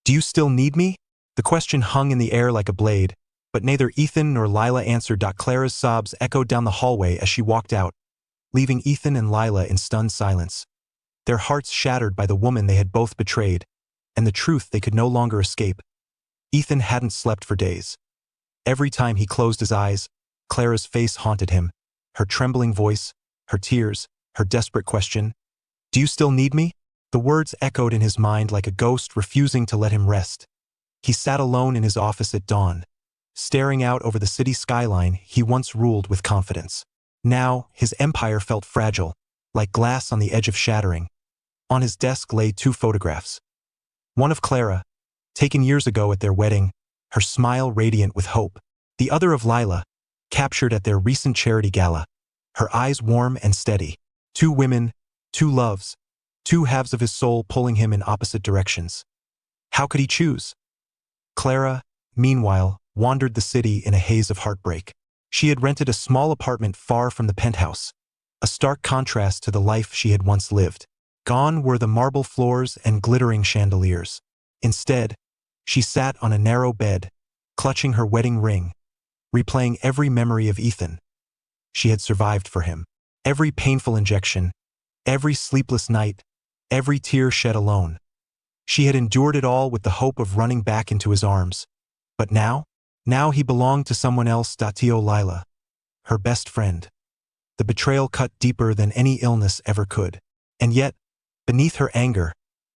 Do you still need me? The question hung in the air like a blade, but neither Ethan nor Lila answered. Clara's sobs echoed down the hallway as she walked out, leaving Ethan and Lila in stunned silence. Their hearts shattered by the woman they had both betrayed, and the truth they could no longer escape. Ethan hadn't slept for days. Every time he closed his eyes, Clara's face haunted him, her trembling voice, her tears, her desperate question. Do you still need me? The words echoed in his mind like a ghost refusing to let him rest. He sat alone in his office at dawn, staring out over the city skyline he once ruled with confidence. Now, his empire felt fragile, like glass on the edge of shattering. On his desk lay two photographs. One of Clara, taken years ago at their wedding, her smile radiant with hope. The other of Lila, captured at their recent charity gala, her eyes warm and steady. Two women, two loves, two halves of his soul pulling him in opposite directions. How could he choose? Clara, meanwhile, wandered the city in a haze of heartbreak. She had rented a small apartment far from the penthouse, a stark contrast to the life she had once lived. Gone were the marble floors and glittering chandeliers. Instead, she sat on a narrow bed, clutching her wedding ring, replaying every memory of Ethan. She had survived for him. Every painful injection, every sleepless night, every tear shed alone. She had endured it all with the hope of running back into his arms. But now he belonged to someone else. Tio Lila, her best friend. The betrayal cut deeper than any illness ever could. And yet, beneath her anger,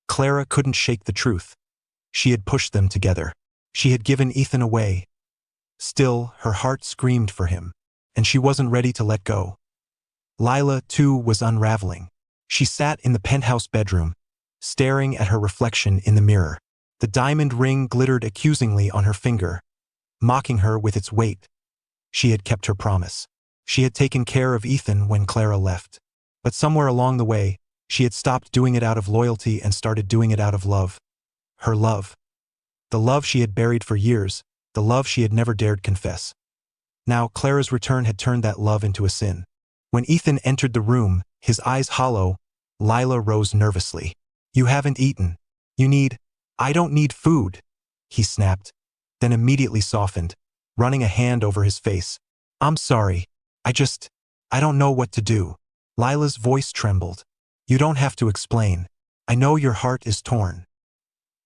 Clara couldn't shake the truth. She had pushed them together. She had given Ethan away. Still, her heart screamed for him, and she wasn't ready to let go. Lila, too, was unraveling. She sat in the penthouse bedroom, staring at her reflection in the mirror. The diamond ring glittered accusingly on her finger, mocking her with its weight. She had kept her promise. She had taken care of Ethan when Clara left. But somewhere along the way, she had stopped doing it out of loyalty and started doing it out of love. Her love. The love she had buried for years, the love she had never dared confess. Now Clara's return had turned that love into a sin. When Ethan entered the room, his eyes hollow, Lila rose nervously. "You haven't eaten. I don't need food," he snapped, then immediately softened, running a hand over his face. "I'm sorry. I don't know what to do." Lila's voice trembled. "You don't have to explain. I know your heart is torn."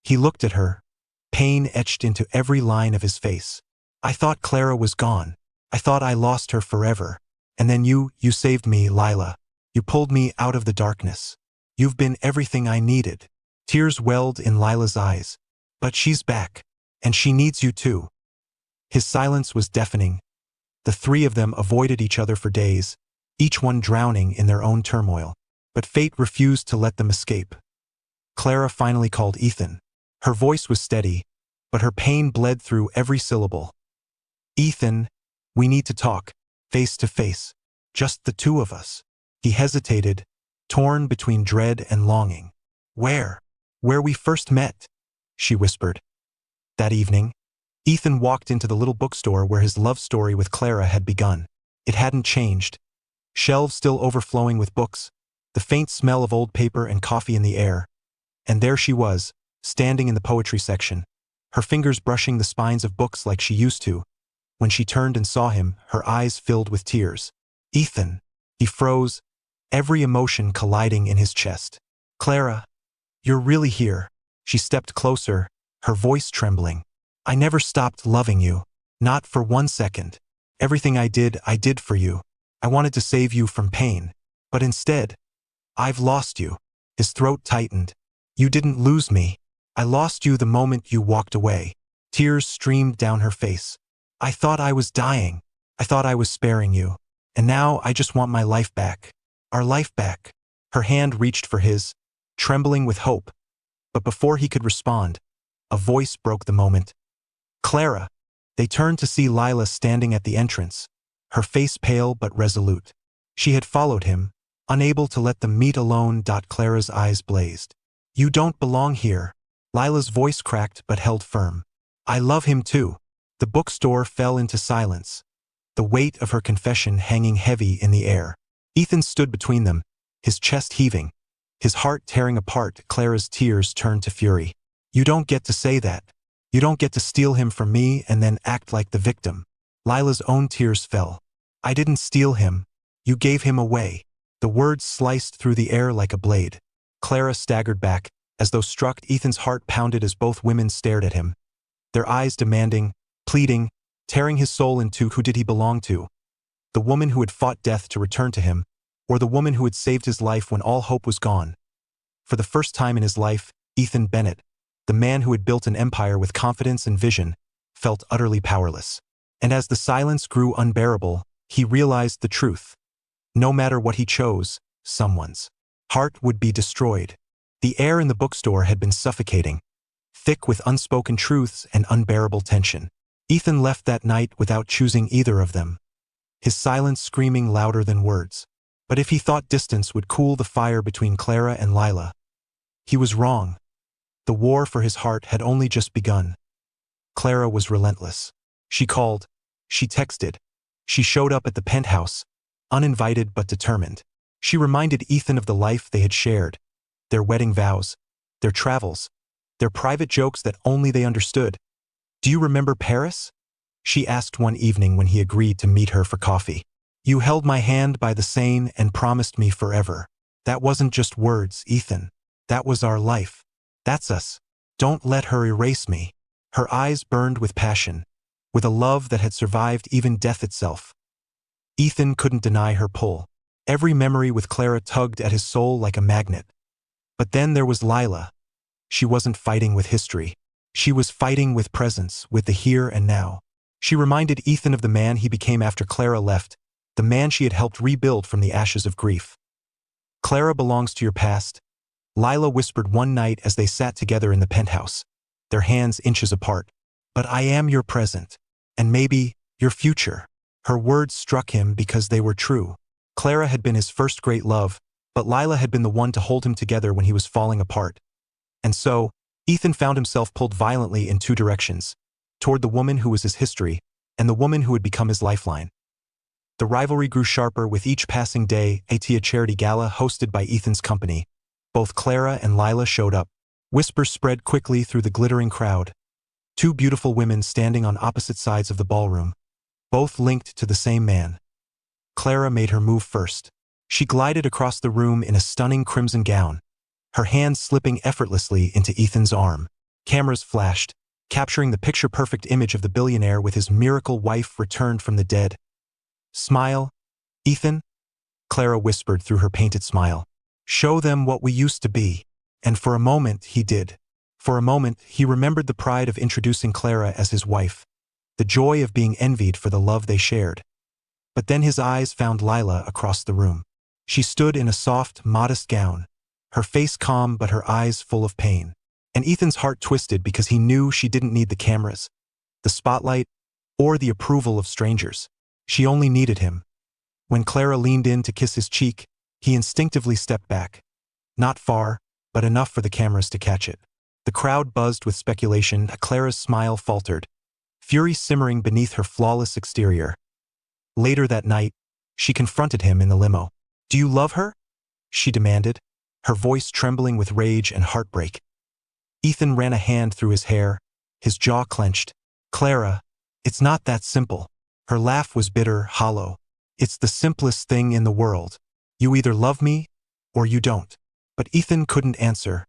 He looked at her, pain etched into every line of his face. "I thought Clara was gone. I thought I lost her forever. And then you saved me, Lila. You pulled me out of the darkness. You've been everything I needed." Tears welled in Lila's eyes. "But she's back. And she needs you too." His silence was deafening. The three of them avoided each other for days, each one drowning in their own turmoil. But fate refused to let them escape. Clara finally called Ethan. Her voice was steady, but her pain bled through every syllable. "Ethan, we need to talk, face to face. Just the two of us." He hesitated, torn between dread and longing. Where we first met," she whispered. That evening, Ethan walked into the little bookstore where his love story with Clara had begun. It hadn't changed. Shelves still overflowing with books, the faint smell of old paper and coffee in the air. And there she was, standing in the poetry section, her fingers brushing the spines of books like she used to. When she turned and saw him, her eyes filled with tears. "Ethan." He froze, every emotion colliding in his chest. "Clara, you're really here." She stepped closer, her voice trembling. "I never stopped loving you. Not for 1 second. Everything I did for you. I wanted to save you from pain. But instead, I've lost you." His throat tightened. "You didn't lose me. I lost you the moment you walked away." Tears streamed down her face. "I thought I was dying. I thought I was sparing you. And now I just want my life back. Our life back." Her hand reached for his, trembling with hope. But before he could respond, a voice broke the moment. "Clara." They turned to see Lila standing at the entrance, her face pale but resolute. She had followed him, unable to let them meet alone. Clara's eyes blazed. "You don't belong here." Lila's voice cracked but held firm. "I love him too." The bookstore fell into silence, the weight of her confession hanging heavy in the air. Ethan stood between them, his chest heaving, his heart tearing apart. Clara's tears turned to fury. "You don't get to say that. You don't get to steal him from me and then act like the victim." Lila's own tears fell. "I didn't steal him. You gave him away." The words sliced through the air like a blade. Clara staggered back, as though struck. Ethan's heart pounded as both women stared at him, their eyes demanding, pleading, tearing his soul in two. Who did he belong to? The woman who had fought death to return to him, or the woman who had saved his life when all hope was gone? For the first time in his life, Ethan Bennett, the man who had built an empire with confidence and vision, felt utterly powerless. And as the silence grew unbearable, he realized the truth. No matter what he chose, someone's heart would be destroyed. The air in the bookstore had been suffocating, thick with unspoken truths and unbearable tension. Ethan left that night without choosing either of them, his silence screaming louder than words. But if he thought distance would cool the fire between Clara and Lila, he was wrong. The war for his heart had only just begun. Clara was relentless. She called, she texted, she showed up at the penthouse, uninvited but determined. She reminded Ethan of the life they had shared, their wedding vows, their travels, their private jokes that only they understood. "Do you remember Paris?" she asked one evening when he agreed to meet her for coffee. "You held my hand by the Seine and promised me forever. That wasn't just words, Ethan. That was our life. That's us. Don't let her erase me." Her eyes burned with passion, with a love that had survived even death itself. Ethan couldn't deny her pull. Every memory with Clara tugged at his soul like a magnet. But then there was Lila. She wasn't fighting with history. She was fighting with presence, with the here and now. She reminded Ethan of the man he became after Clara left, the man she had helped rebuild from the ashes of grief. "Clara belongs to your past," Lila whispered one night as they sat together in the penthouse, their hands inches apart. "But I am your present, and maybe your future." Her words struck him because they were true. Clara had been his first great love, but Lila had been the one to hold him together when he was falling apart. And so, Ethan found himself pulled violently in two directions, toward the woman who was his history, and the woman who had become his lifeline. The rivalry grew sharper with each passing day. At a charity gala hosted by Ethan's company, both Clara and Lila showed up. Whispers spread quickly through the glittering crowd. Two beautiful women standing on opposite sides of the ballroom, both linked to the same man. Clara made her move first. She glided across the room in a stunning crimson gown, her hands slipping effortlessly into Ethan's arm. Cameras flashed, capturing the picture-perfect image of the billionaire with his miracle wife returned from the dead. "Smile, Ethan," Clara whispered through her painted smile. "Show them what we used to be." And for a moment, he did. For a moment, he remembered the pride of introducing Clara as his wife, the joy of being envied for the love they shared. But then his eyes found Lila across the room. She stood in a soft, modest gown, her face calm but her eyes full of pain. And Ethan's heart twisted because he knew she didn't need the cameras, the spotlight, or the approval of strangers. She only needed him. When Clara leaned in to kiss his cheek, he instinctively stepped back. Not far, but enough for the cameras to catch it. The crowd buzzed with speculation. Clara's smile faltered, fury simmering beneath her flawless exterior. Later that night, she confronted him in the limo. "Do you love her?" she demanded, her voice trembling with rage and heartbreak. Ethan ran a hand through his hair, his jaw clenched. "Clara, it's not that simple." Her laugh was bitter, hollow. "It's the simplest thing in the world. You either love me, or you don't." But Ethan couldn't answer.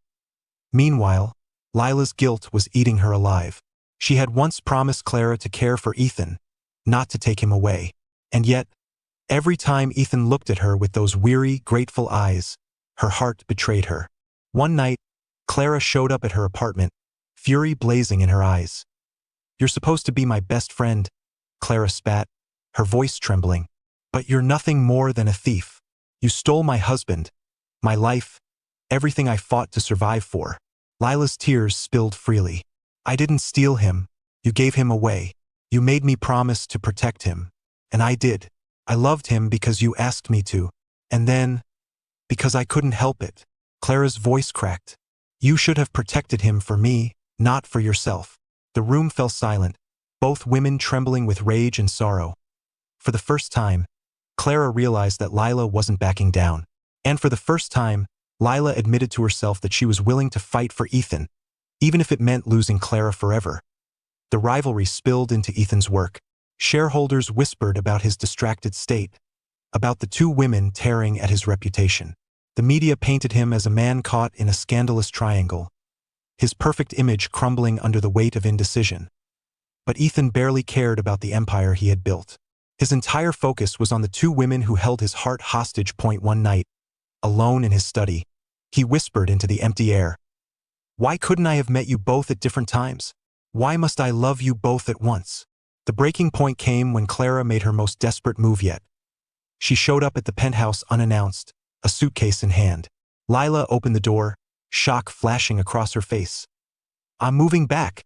Meanwhile, Lila's guilt was eating her alive. She had once promised Clara to care for Ethan, not to take him away. And yet, every time Ethan looked at her with those weary, grateful eyes, her heart betrayed her. One night, Clara showed up at her apartment, fury blazing in her eyes. "You're supposed to be my best friend," Clara spat, her voice trembling. "But you're nothing more than a thief. You stole my husband, my life, everything I fought to survive for." Lila's tears spilled freely. "I didn't steal him. You gave him away. You made me promise to protect him. And I did. I loved him because you asked me to. And then, because I couldn't help it." Clara's voice cracked. "You should have protected him for me, not for yourself." The room fell silent, both women trembling with rage and sorrow. For the first time, Clara realized that Lila wasn't backing down. And for the first time, Lila admitted to herself that she was willing to fight for Ethan, even if it meant losing Clara forever. The rivalry spilled into Ethan's work. Shareholders whispered about his distracted state, about the two women tearing at his reputation. The media painted him as a man caught in a scandalous triangle, his perfect image crumbling under the weight of indecision. But Ethan barely cared about the empire he had built. His entire focus was on the two women who held his heart hostage. One night, alone in his study, he whispered into the empty air, "Why couldn't I have met you both at different times? Why must I love you both at once?" The breaking point came when Clara made her most desperate move yet. She showed up at the penthouse unannounced, a suitcase in hand. Lila opened the door, shock flashing across her face. "I'm moving back,"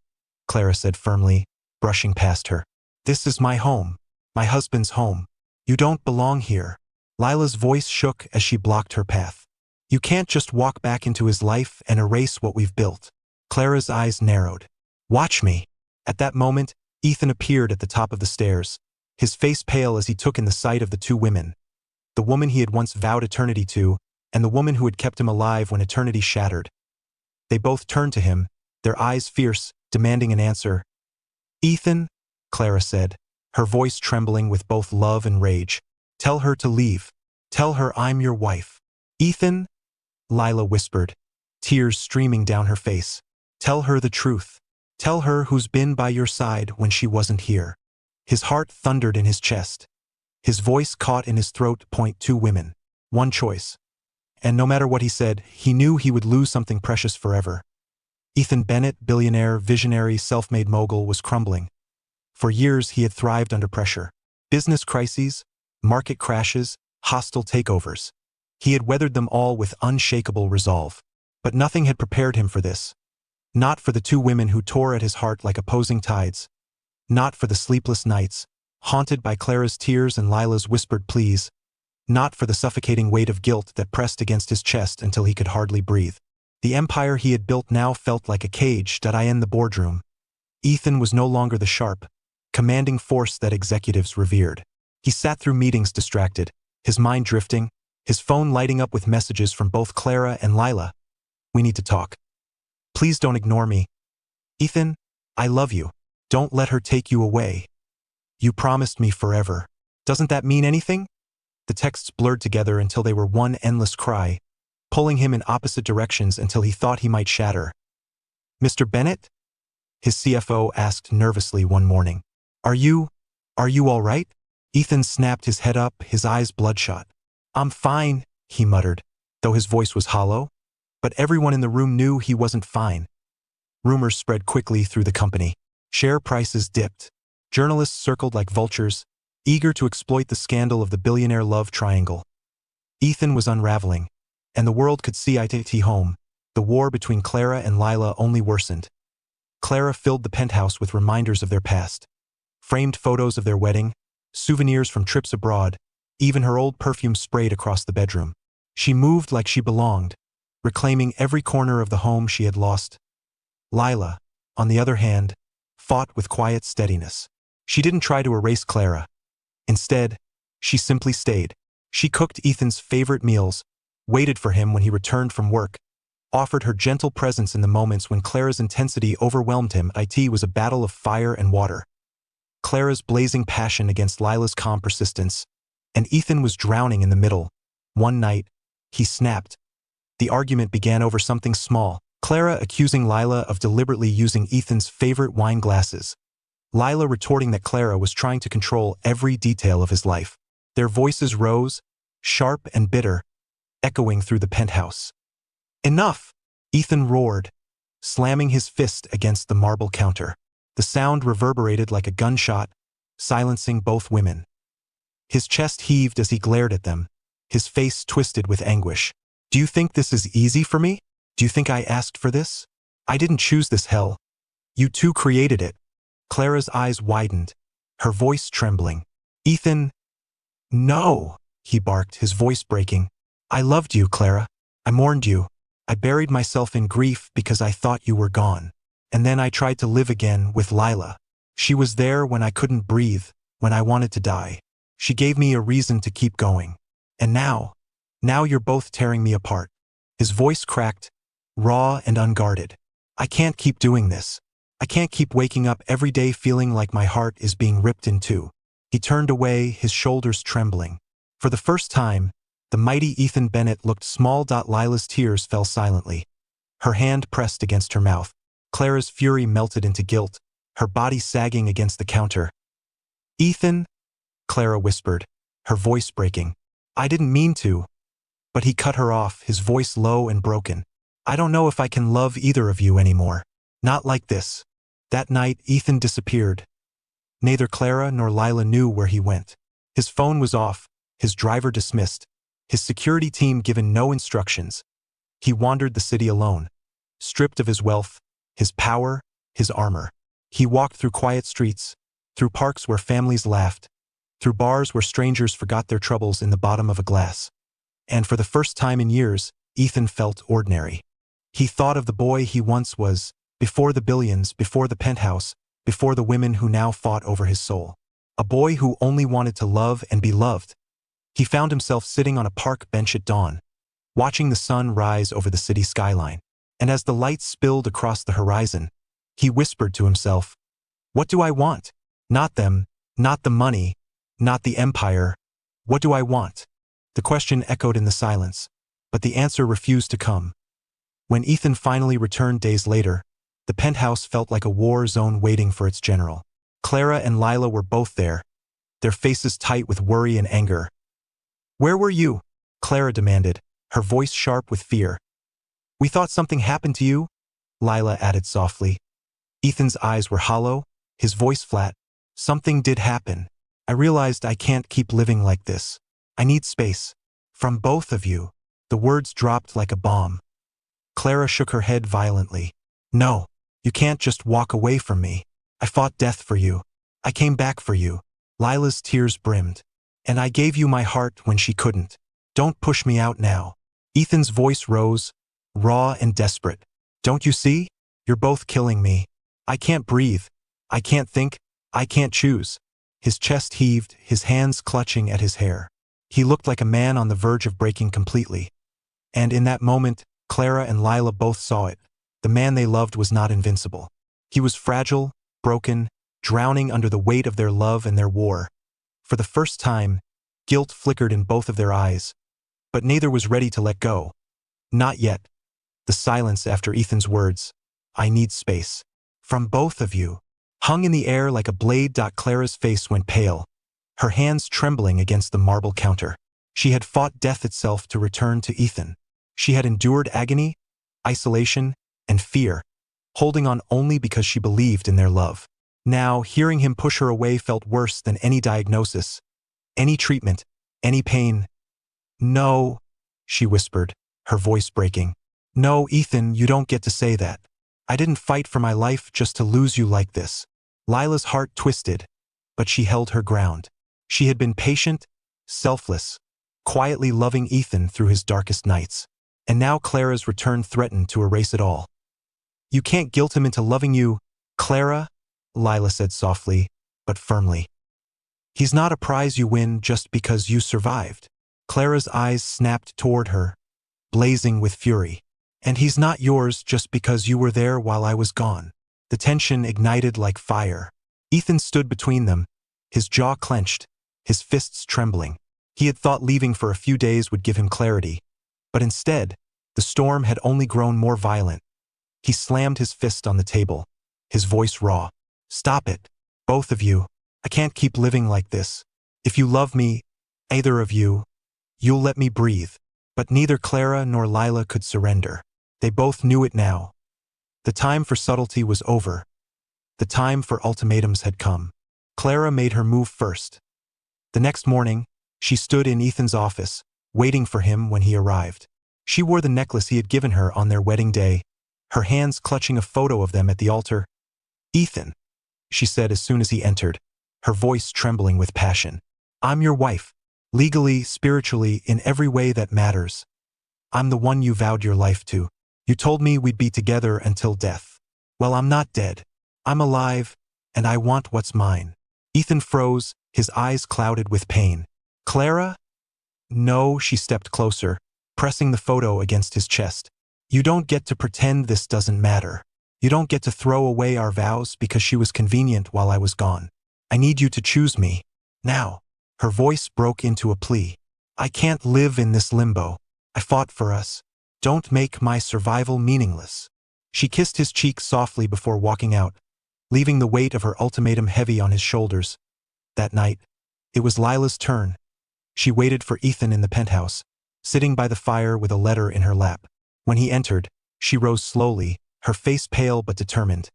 Clara said firmly, brushing past her. "This is my home, my husband's home. You don't belong here." Lila's voice shook as she blocked her path. "You can't just walk back into his life and erase what we've built." Clara's eyes narrowed. "Watch me." At that moment, Ethan appeared at the top of the stairs, his face pale as he took in the sight of the two women. the woman he had once vowed eternity to, and the woman who had kept him alive when eternity shattered. They both turned to him, their eyes fierce, demanding an answer. "Ethan," Clara said, her voice trembling with both love and rage. "Tell her to leave. Tell her I'm your wife." "Ethan," Lila whispered, tears streaming down her face. "Tell her the truth. Tell her who's been by your side when she wasn't here." His heart thundered in his chest. His voice caught in his throat. Two women. One choice. And no matter what he said, he knew he would lose something precious forever. Ethan Bennett, billionaire, visionary, self-made mogul, was crumbling. For years he had thrived under pressure. Business crises, market crashes, hostile takeovers. He had weathered them all with unshakable resolve. But nothing had prepared him for this. Not for the two women who tore at his heart like opposing tides. Not for the sleepless nights, haunted by Clara's tears and Lila's whispered pleas. Not for the suffocating weight of guilt that pressed against his chest until he could hardly breathe. The empire he had built now felt like a cage in the boardroom. Ethan was no longer the sharp, commanding force that executives revered. He sat through meetings distracted, his mind drifting, his phone lighting up with messages from both Clara and Lila. "We need to talk. Please don't ignore me. Ethan, I love you. Don't let her take you away. You promised me forever. Doesn't that mean anything?" The texts blurred together until they were one endless cry, pulling him in opposite directions until he thought he might shatter. "Mr. Bennett?" his CFO asked nervously one morning. Are you all right?" Ethan snapped his head up, his eyes bloodshot. "I'm fine," he muttered, though his voice was hollow. But everyone in the room knew he wasn't fine. Rumors spread quickly through the company. Share prices dipped. Journalists circled like vultures, eager to exploit the scandal of the billionaire love triangle. Ethan was unraveling, and the world could see it home. The war between Clara and Lila only worsened. Clara filled the penthouse with reminders of their past. Framed photos of their wedding, souvenirs from trips abroad, even her old perfume sprayed across the bedroom. She moved like she belonged, reclaiming every corner of the home she had lost. Lila, on the other hand, fought with quiet steadiness. She didn't try to erase Clara. Instead, she simply stayed. She cooked Ethan's favorite meals, waited for him when he returned from work, offered her gentle presence in the moments when Clara's intensity overwhelmed him. It was a battle of fire and water. Clara's blazing passion against Lila's calm persistence, and Ethan was drowning in the middle. One night, he snapped. The argument began over something small, Clara accusing Lila of deliberately using Ethan's favorite wine glasses. Lila retorting that Clara was trying to control every detail of his life. Their voices rose, sharp and bitter, echoing through the penthouse. "Enough!" Ethan roared, slamming his fist against the marble counter. The sound reverberated like a gunshot, silencing both women. His chest heaved as he glared at them, his face twisted with anguish. "Do you think this is easy for me? Do you think I asked for this? I didn't choose this hell. You two created it." Clara's eyes widened, her voice trembling. "Ethan, no," he barked, his voice breaking. "I loved you, Clara. I mourned you. I buried myself in grief because I thought you were gone. And then I tried to live again with Lila. She was there when I couldn't breathe, when I wanted to die. She gave me a reason to keep going. And now you're both tearing me apart." His voice cracked, raw and unguarded. "I can't keep doing this. I can't keep waking up every day feeling like my heart is being ripped in two." He turned away, his shoulders trembling. For the first time, the mighty Ethan Bennett looked small. Lila's tears fell silently. Her hand pressed against her mouth. Clara's fury melted into guilt, her body sagging against the counter. "Ethan," Clara whispered, her voice breaking. "I didn't mean to." But he cut her off, his voice low and broken. "I don't know if I can love either of you anymore. Not like this." That night, Ethan disappeared. Neither Clara nor Lila knew where he went. His phone was off, his driver dismissed, his security team given no instructions. He wandered the city alone, stripped of his wealth, his power, his armor. He walked through quiet streets, through parks where families laughed, through bars where strangers forgot their troubles in the bottom of a glass. And for the first time in years, Ethan felt ordinary. He thought of the boy he once was, before the billions, before the penthouse, before the women who now fought over his soul. A boy who only wanted to love and be loved. He found himself sitting on a park bench at dawn, watching the sun rise over the city skyline. And as the light spilled across the horizon, he whispered to himself, "What do I want? Not them, not the money, not the empire. What do I want?" The question echoed in the silence, but the answer refused to come. When Ethan finally returned days later, the penthouse felt like a war zone waiting for its general. Clara and Lila were both there, their faces tight with worry and anger. "Where were you?" Clara demanded, her voice sharp with fear. "We thought something happened to you," Lila added softly. Ethan's eyes were hollow, his voice flat. "Something did happen. I realized I can't keep living like this. I need space. From both of you." The words dropped like a bomb. Clara shook her head violently. "No, you can't just walk away from me. I fought death for you. I came back for you." Lila's tears brimmed. "And I gave you my heart when she couldn't. Don't push me out now." Ethan's voice rose, raw and desperate. "Don't you see? You're both killing me. I can't breathe. I can't think. I can't choose." His chest heaved, his hands clutching at his hair. He looked like a man on the verge of breaking completely. And in that moment, Clara and Lila both saw it. The man they loved was not invincible. He was fragile, broken, drowning under the weight of their love and their war. For the first time, guilt flickered in both of their eyes. But neither was ready to let go. Not yet. The silence after Ethan's words, "I need space. From both of you," hung in the air like a blade. Clara's face went pale, her hands trembling against the marble counter. She had fought death itself to return to Ethan. She had endured agony, isolation, and fear, holding on only because she believed in their love. Now, hearing him push her away felt worse than any diagnosis, any treatment, any pain. "No," she whispered, her voice breaking. "No, Ethan, you don't get to say that. I didn't fight for my life just to lose you like this." Lila's heart twisted, but she held her ground. She had been patient, selfless, quietly loving Ethan through his darkest nights. And now Clara's return threatened to erase it all. "You can't guilt him into loving you, Clara," Lila said softly, but firmly. "He's not a prize you win just because you survived." Clara's eyes snapped toward her, blazing with fury. "And he's not yours just because you were there while I was gone." The tension ignited like fire. Ethan stood between them, his jaw clenched, his fists trembling. He had thought leaving for a few days would give him clarity, but instead, the storm had only grown more violent. He slammed his fist on the table, his voice raw. "Stop it, both of you. I can't keep living like this. If you love me, either of you, you'll let me breathe." But neither Clara nor Lila could surrender. They both knew it now. The time for subtlety was over. The time for ultimatums had come. Clara made her move first. The next morning, she stood in Ethan's office, waiting for him when he arrived. She wore the necklace he had given her on their wedding day, her hands clutching a photo of them at the altar. "Ethan," she said as soon as he entered, her voice trembling with passion. "I'm your wife, legally, spiritually, in every way that matters. I'm the one you vowed your life to. You told me we'd be together until death. Well, I'm not dead. I'm alive, and I want what's mine." Ethan froze, his eyes clouded with pain. "Clara?" "No," she stepped closer, pressing the photo against his chest. "You don't get to pretend this doesn't matter. You don't get to throw away our vows because she was convenient while I was gone. I need you to choose me. Now." Her voice broke into a plea. "I can't live in this limbo. I fought for us. Don't make my survival meaningless." She kissed his cheek softly before walking out, leaving the weight of her ultimatum heavy on his shoulders. That night, it was Lila's turn. She waited for Ethan in the penthouse, sitting by the fire with a letter in her lap. When he entered, she rose slowly, her face pale but determined.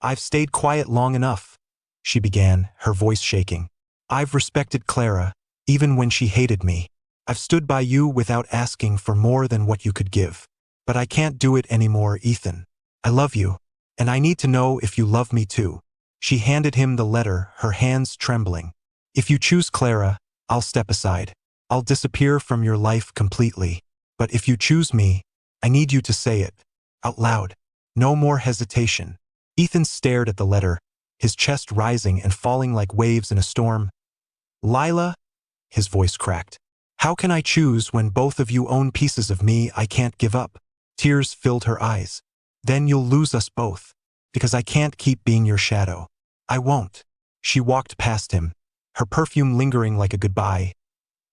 "I've stayed quiet long enough," she began, her voice shaking. "I've respected Clara, even when she hated me. I've stood by you without asking for more than what you could give. But I can't do it anymore, Ethan. I love you, and I need to know if you love me too." She handed him the letter, her hands trembling. "If you choose Clara, I'll step aside. I'll disappear from your life completely. But if you choose me, I need you to say it, out loud. No more hesitation." Ethan stared at the letter, his chest rising and falling like waves in a storm. "Lila?" his voice cracked. How can I choose when both of you own pieces of me I can't give up? Tears filled her eyes. Then you'll lose us both, because I can't keep being your shadow. I won't. She walked past him, her perfume lingering like a goodbye.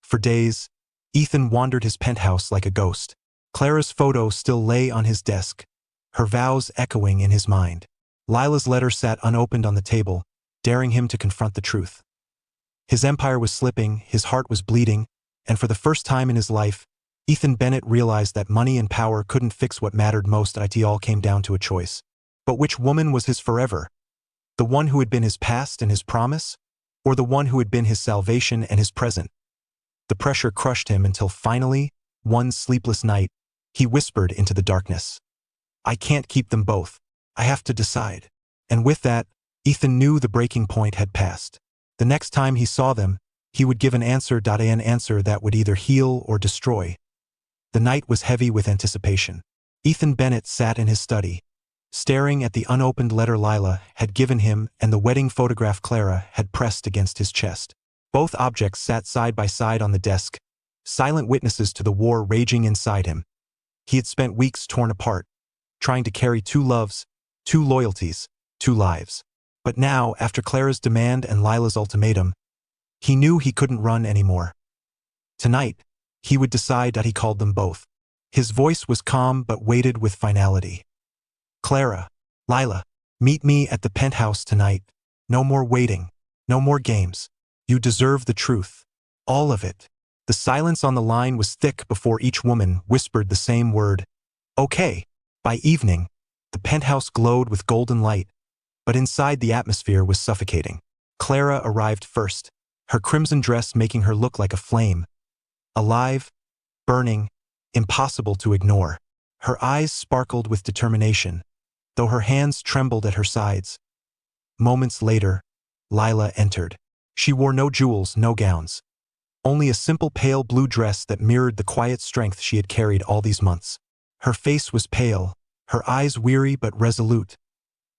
For days, Ethan wandered his penthouse like a ghost. Clara's photo still lay on his desk, her vows echoing in his mind. Lila's letter sat unopened on the table, daring him to confront the truth. His empire was slipping, his heart was bleeding, and for the first time in his life, Ethan Bennett realized that money and power couldn't fix what mattered most. It all came down to a choice. But which woman was his forever? The one who had been his past and his promise, or the one who had been his salvation and his present? The pressure crushed him until finally, one sleepless night, he whispered into the darkness, I can't keep them both. I have to decide. And with that, Ethan knew the breaking point had passed. The next time he saw them, he would give an answer that would either heal or destroy. The night was heavy with anticipation. Ethan Bennett sat in his study, staring at the unopened letter Lila had given him and the wedding photograph Clara had pressed against his chest. Both objects sat side by side on the desk, silent witnesses to the war raging inside him. He had spent weeks torn apart, trying to carry two loves, two loyalties, two lives. But now, after Clara's demand and Lila's ultimatum, he knew he couldn't run anymore. Tonight, he would decide that he called them both. His voice was calm but weighted with finality. Clara, Lila, meet me at the penthouse tonight. No more waiting, no more games. You deserve the truth. All of it. The silence on the line was thick before each woman whispered the same word. Okay. By evening, the penthouse glowed with golden light, but inside the atmosphere was suffocating. Clara arrived first, her crimson dress making her look like a flame. Alive, burning, impossible to ignore. Her eyes sparkled with determination, though her hands trembled at her sides. Moments later, Lila entered. She wore no jewels, no gowns. Only a simple pale blue dress that mirrored the quiet strength she had carried all these months. Her face was pale, her eyes weary but resolute.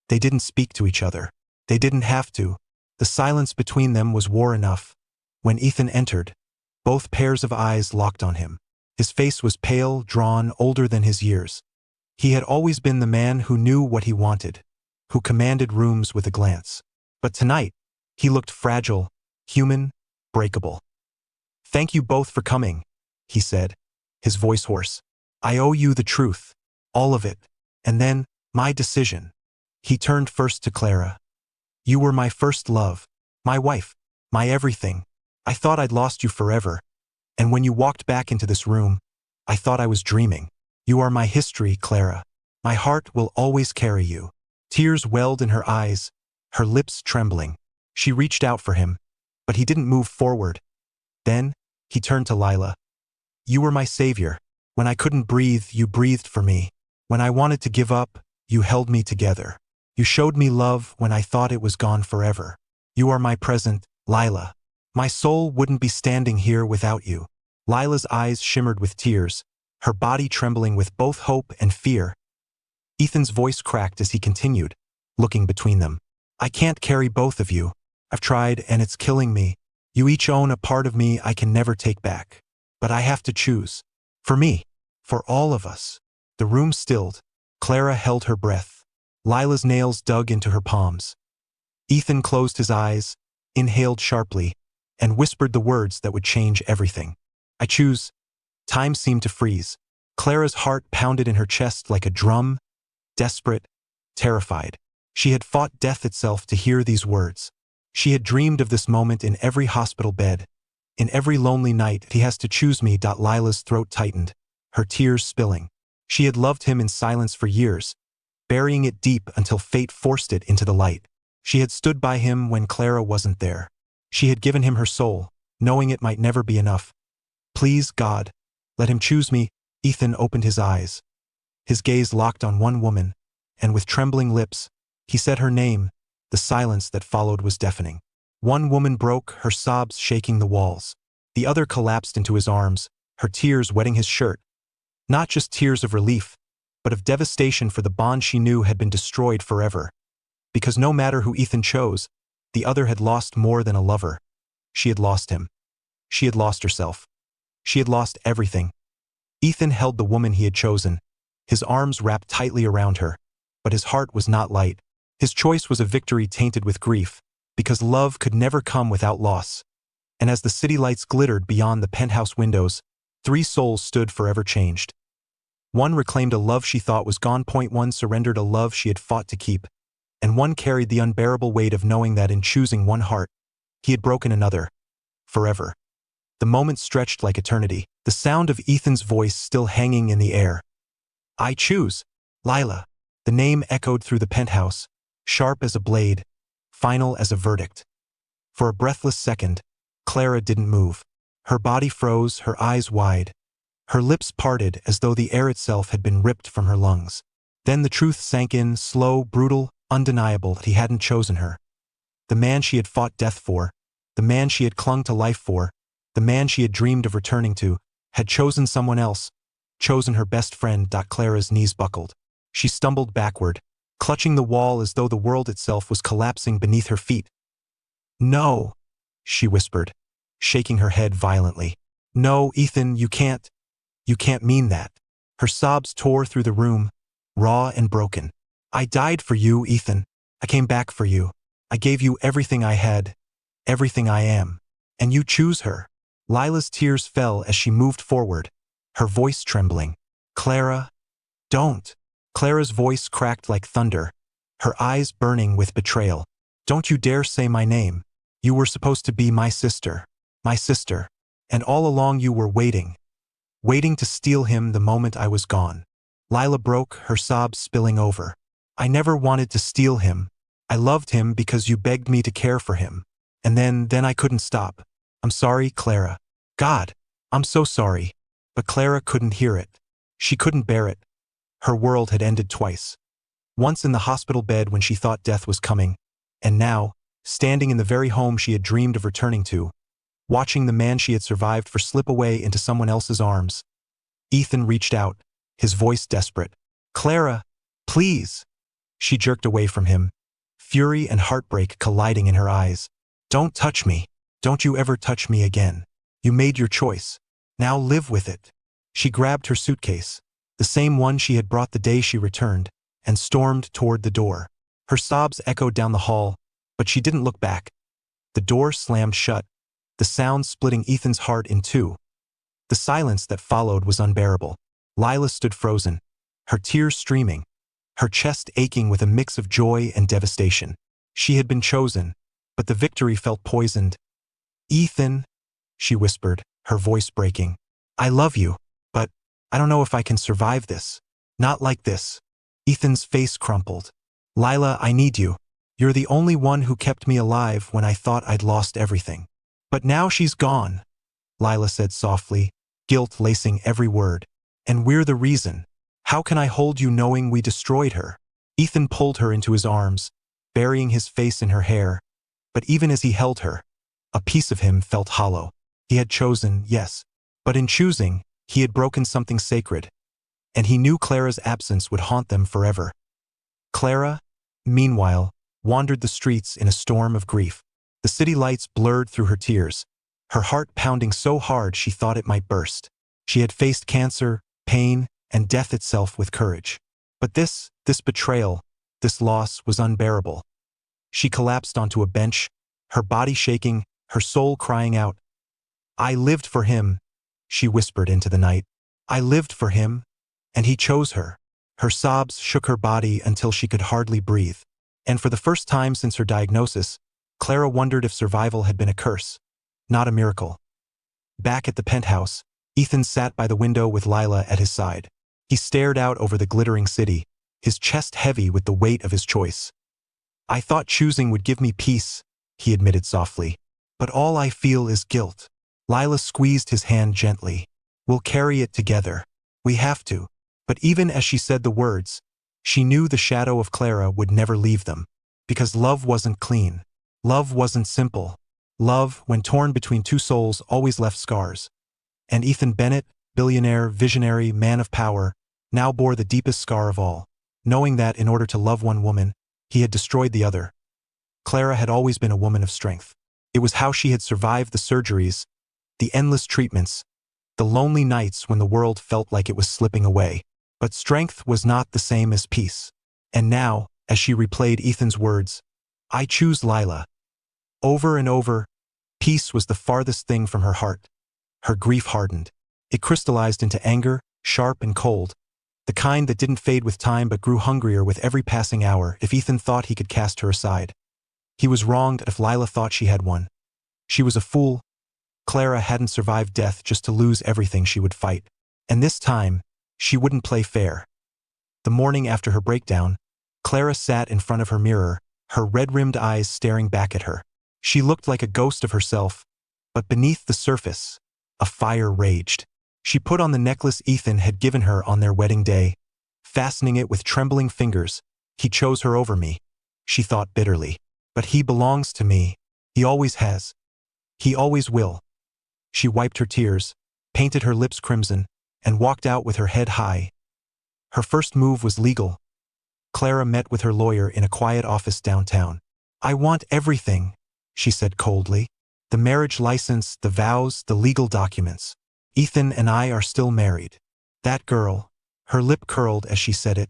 They didn't speak to each other. They didn't have to. The silence between them was war enough. When Ethan entered, both pairs of eyes locked on him. His face was pale, drawn, older than his years. He had always been the man who knew what he wanted, who commanded rooms with a glance. But tonight, he looked fragile, human, breakable. Thank you both for coming, he said, his voice hoarse. I owe you the truth, all of it, and then, my decision. He turned first to Clara. You were my first love, my wife, my everything. I thought I'd lost you forever, and when you walked back into this room, I thought I was dreaming. You are my history, Clara. My heart will always carry you. Tears welled in her eyes, her lips trembling. She reached out for him, but he didn't move forward. Then, he turned to Lila. You were my savior. When I couldn't breathe, you breathed for me. When I wanted to give up, you held me together. You showed me love when I thought it was gone forever. You are my present, Lila. My soul wouldn't be standing here without you. Lila's eyes shimmered with tears, her body trembling with both hope and fear. Ethan's voice cracked as he continued, looking between them. I can't carry both of you. I've tried and it's killing me. You each own a part of me I can never take back. But I have to choose. For me. For all of us. The room stilled. Clara held her breath. Lila's nails dug into her palms. Ethan closed his eyes, inhaled sharply, and whispered the words that would change everything. I choose. Time seemed to freeze. Clara's heart pounded in her chest like a drum, desperate, terrified. She had fought death itself to hear these words. She had dreamed of this moment in every hospital bed. In every lonely night, he has to choose me. Lila's throat tightened, her tears spilling. She had loved him in silence for years, burying it deep until fate forced it into the light. She had stood by him when Clara wasn't there. She had given him her soul, knowing it might never be enough. Please, God, let him choose me. Ethan opened his eyes. His gaze locked on one woman, and with trembling lips, he said her name. The silence that followed was deafening. One woman broke, her sobs shaking the walls. The other collapsed into his arms, her tears wetting his shirt. Not just tears of relief, but of devastation for the bond she knew had been destroyed forever. Because no matter who Ethan chose, the other had lost more than a lover. She had lost him. She had lost herself. She had lost everything. Ethan held the woman he had chosen, his arms wrapped tightly around her, but his heart was not light. His choice was a victory tainted with grief, because love could never come without loss. And as the city lights glittered beyond the penthouse windows, 3 souls stood forever changed. One reclaimed a love she thought was gone. One surrendered a love she had fought to keep, and one carried the unbearable weight of knowing that in choosing one heart, he had broken another. Forever. The moment stretched like eternity, the sound of Ethan's voice still hanging in the air. I choose, Lila. The name echoed through the penthouse, sharp as a blade, final as a verdict. For a breathless second, Clara didn't move. Her body froze, her eyes wide. Her lips parted as though the air itself had been ripped from her lungs. Then the truth sank in, slow, brutal, undeniable, that he hadn't chosen her. The man she had fought death for, the man she had clung to life for, the man she had dreamed of returning to, had chosen someone else, chosen her best friend. Clara's knees buckled. She stumbled backward, clutching the wall as though the world itself was collapsing beneath her feet. No, she whispered, shaking her head violently. No, Ethan, you can't mean that. Her sobs tore through the room, raw and broken. I died for you, Ethan. I came back for you. I gave you everything I had, everything I am. And you choose her. Lila's tears fell as she moved forward, her voice trembling. Clara, don't. Clara's voice cracked like thunder, her eyes burning with betrayal. Don't you dare say my name. You were supposed to be my sister. My sister. And all along you were waiting to steal him the moment I was gone. Lila broke, her sobs spilling over. I never wanted to steal him. I loved him because you begged me to care for him. And then I couldn't stop. I'm sorry, Clara. God, I'm so sorry. But Clara couldn't hear it. She couldn't bear it. Her world had ended twice. Once in the hospital bed when she thought death was coming, and now, standing in the very home she had dreamed of returning to, watching the man she had survived for slip away into someone else's arms. Ethan reached out, his voice desperate. Clara, please. She jerked away from him, fury and heartbreak colliding in her eyes. Don't touch me. Don't you ever touch me again. You made your choice. Now live with it. She grabbed her suitcase, the same one she had brought the day she returned, and stormed toward the door. Her sobs echoed down the hall, but she didn't look back. The door slammed shut, the sound splitting Ethan's heart in two. The silence that followed was unbearable. Lila stood frozen, her tears streaming, her chest aching with a mix of joy and devastation. She had been chosen, but the victory felt poisoned. Ethan, she whispered, her voice breaking. I love you, but I don't know if I can survive this. Not like this. Ethan's face crumpled. Lila, I need you. You're the only one who kept me alive when I thought I'd lost everything. But now she's gone, Lila said softly, guilt lacing every word. And we're the reason. How can I hold you knowing we destroyed her? Ethan pulled her into his arms, burying his face in her hair. But even as he held her, a piece of him felt hollow. He had chosen, yes, but in choosing, he had broken something sacred, and he knew Clara's absence would haunt them forever. Clara, meanwhile, wandered the streets in a storm of grief. The city lights blurred through her tears, her heart pounding so hard she thought it might burst. She had faced cancer, pain, and death itself with courage. But this betrayal, this loss was unbearable. She collapsed onto a bench, her body shaking, her soul crying out. I lived for him, she whispered into the night. I lived for him, and he chose her. Her sobs shook her body until she could hardly breathe. And for the first time since her diagnosis, Clara wondered if survival had been a curse, not a miracle. Back at the penthouse, Ethan sat by the window with Lila at his side. He stared out over the glittering city, his chest heavy with the weight of his choice. I thought choosing would give me peace, he admitted softly. But all I feel is guilt. Lila squeezed his hand gently. We'll carry it together. We have to. But even as she said the words, she knew the shadow of Clara would never leave them. Because love wasn't clean. Love wasn't simple. Love, when torn between two souls, always left scars. And Ethan Bennett, billionaire, visionary, man of power, now bore the deepest scar of all, knowing that in order to love one woman, he had destroyed the other. Clara had always been a woman of strength. It was how she had survived the surgeries, the endless treatments, the lonely nights when the world felt like it was slipping away. But strength was not the same as peace. And now, as she replayed Ethan's words, "I choose Lila," over and over, peace was the farthest thing from her heart. Her grief hardened. It crystallized into anger, sharp and cold, the kind that didn't fade with time but grew hungrier with every passing hour. If Ethan thought he could cast her aside, he was wronged. If Lila thought she had won, she was a fool. Clara hadn't survived death just to lose everything she would fight. And this time, she wouldn't play fair. The morning after her breakdown, Clara sat in front of her mirror, her red-rimmed eyes staring back at her. She looked like a ghost of herself, but beneath the surface, a fire raged. She put on the necklace Ethan had given her on their wedding day, fastening it with trembling fingers. "He chose her over me," she thought bitterly. "But he belongs to me. He always has. He always will." She wiped her tears, painted her lips crimson, and walked out with her head high. Her first move was legal. Clara met with her lawyer in a quiet office downtown. "I want everything," she said coldly. "The marriage license, the vows, the legal documents. Ethan and I are still married. That girl," her lip curled as she said it,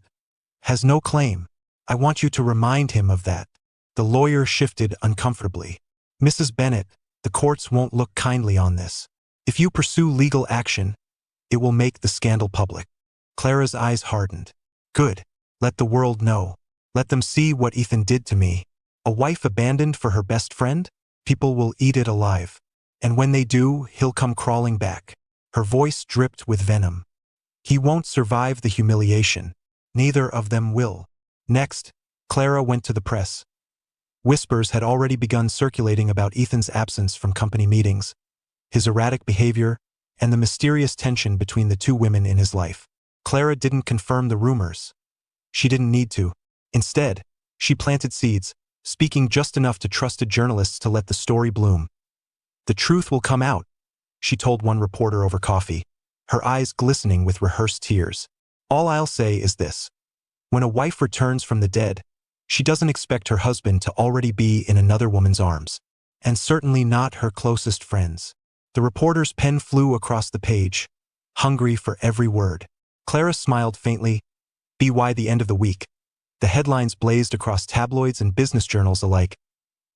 "has no claim. I want you to remind him of that." The lawyer shifted uncomfortably. "Mrs. Bennett, the courts won't look kindly on this. If you pursue legal action, it will make the scandal public." Clara's eyes hardened. "Good. Let the world know. Let them see what Ethan did to me. A wife abandoned for her best friend? People will eat it alive. And when they do, he'll come crawling back." Her voice dripped with venom. "He won't survive the humiliation. Neither of them will." Next, Clara went to the press. Whispers had already begun circulating about Ethan's absence from company meetings, his erratic behavior, and the mysterious tension between the two women in his life. Clara didn't confirm the rumors. She didn't need to. Instead, she planted seeds, speaking just enough to trusted journalists to let the story bloom. "The truth will come out," she told one reporter over coffee, her eyes glistening with rehearsed tears. "All I'll say is this. When a wife returns from the dead, she doesn't expect her husband to already be in another woman's arms, and certainly not her closest friends." The reporter's pen flew across the page, hungry for every word. Clara smiled faintly. By the end of the week, the headlines blazed across tabloids and business journals alike.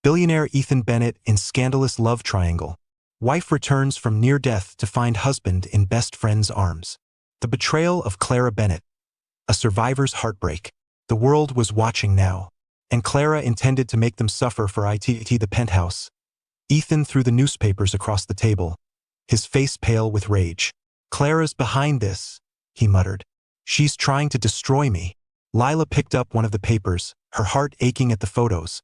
"Billionaire Ethan Bennett in scandalous love triangle. Wife returns from near death to find husband in best friend's arms. The betrayal of Clara Bennett. A survivor's heartbreak." The world was watching now, and Clara intended to make them suffer for it. The penthouse. Ethan threw the newspapers across the table, his face pale with rage. "Clara's behind this," he muttered. "She's trying to destroy me." Lila picked up one of the papers, her heart aching at the photos.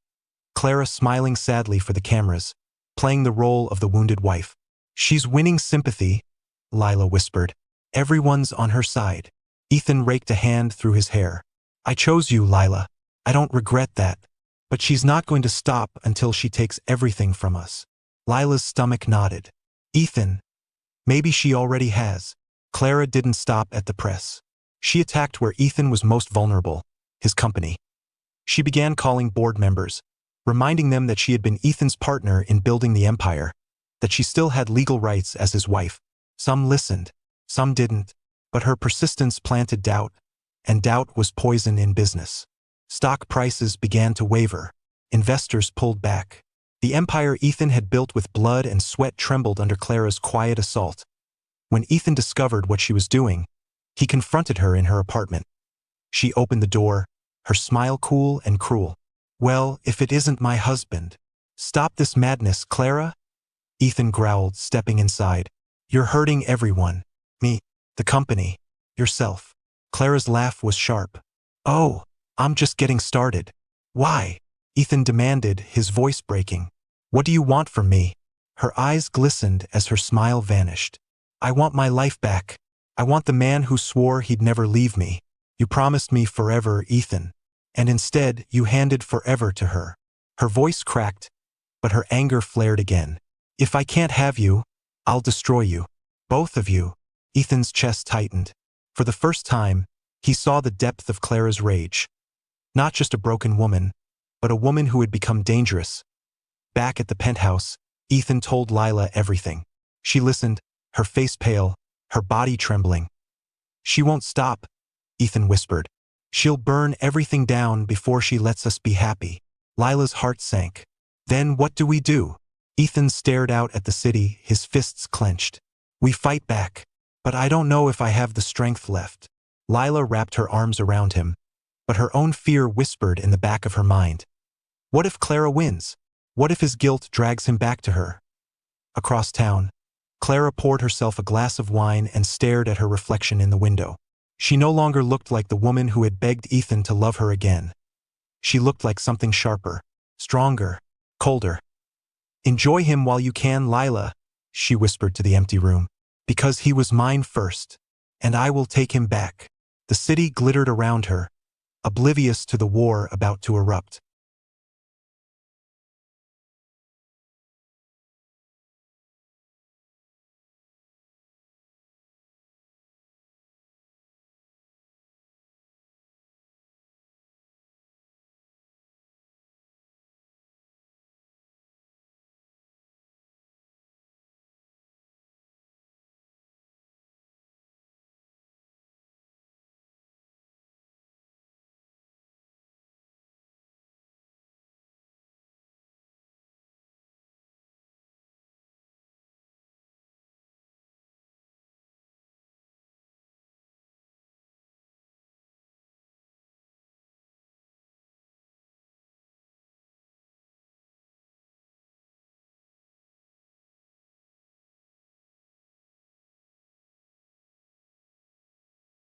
Clara smiling sadly for the cameras, playing the role of the wounded wife. "She's winning sympathy," Lila whispered. "Everyone's on her side." Ethan raked a hand through his hair. "I chose you, Lila. I don't regret that. But she's not going to stop until she takes everything from us." Lila's stomach nodded. "Ethan, maybe she already has." Clara didn't stop at the press. She attacked where Ethan was most vulnerable, his company. She began calling board members, reminding them that she had been Ethan's partner in building the empire, that she still had legal rights as his wife. Some listened, some didn't, but her persistence planted doubt, and doubt was poison in business. Stock prices began to waver. Investors pulled back. The empire Ethan had built with blood and sweat trembled under Clara's quiet assault. When Ethan discovered what she was doing, he confronted her in her apartment. She opened the door, her smile cool and cruel. "Well, if it isn't my husband." "Stop this madness, Clara," Ethan growled, stepping inside. "You're hurting everyone. Me, the company, yourself." Clara's laugh was sharp. "Oh, I'm just getting started." "Why?" Ethan demanded, his voice breaking. "What do you want from me?" Her eyes glistened as her smile vanished. "I want my life back. I want the man who swore he'd never leave me. You promised me forever, Ethan. And instead, you handed forever to her." Her voice cracked, but her anger flared again. "If I can't have you, I'll destroy you. Both of you." Ethan's chest tightened. For the first time, he saw the depth of Clara's rage. Not just a broken woman, but a woman who had become dangerous. Back at the penthouse, Ethan told Lila everything. She listened, her face pale, her body trembling. "She won't stop," Ethan whispered. "She'll burn everything down before she lets us be happy." Lila's heart sank. "Then what do we do?" Ethan stared out at the city, his fists clenched. "We fight back. But I don't know if I have the strength left." Lila wrapped her arms around him, but her own fear whispered in the back of her mind. What if Clara wins? What if his guilt drags him back to her? Across town, Clara poured herself a glass of wine and stared at her reflection in the window. She no longer looked like the woman who had begged Ethan to love her again. She looked like something sharper, stronger, colder. "Enjoy him while you can, Lila," she whispered to the empty room. "Because he was mine first, and I will take him back." The city glittered around her, oblivious to the war about to erupt.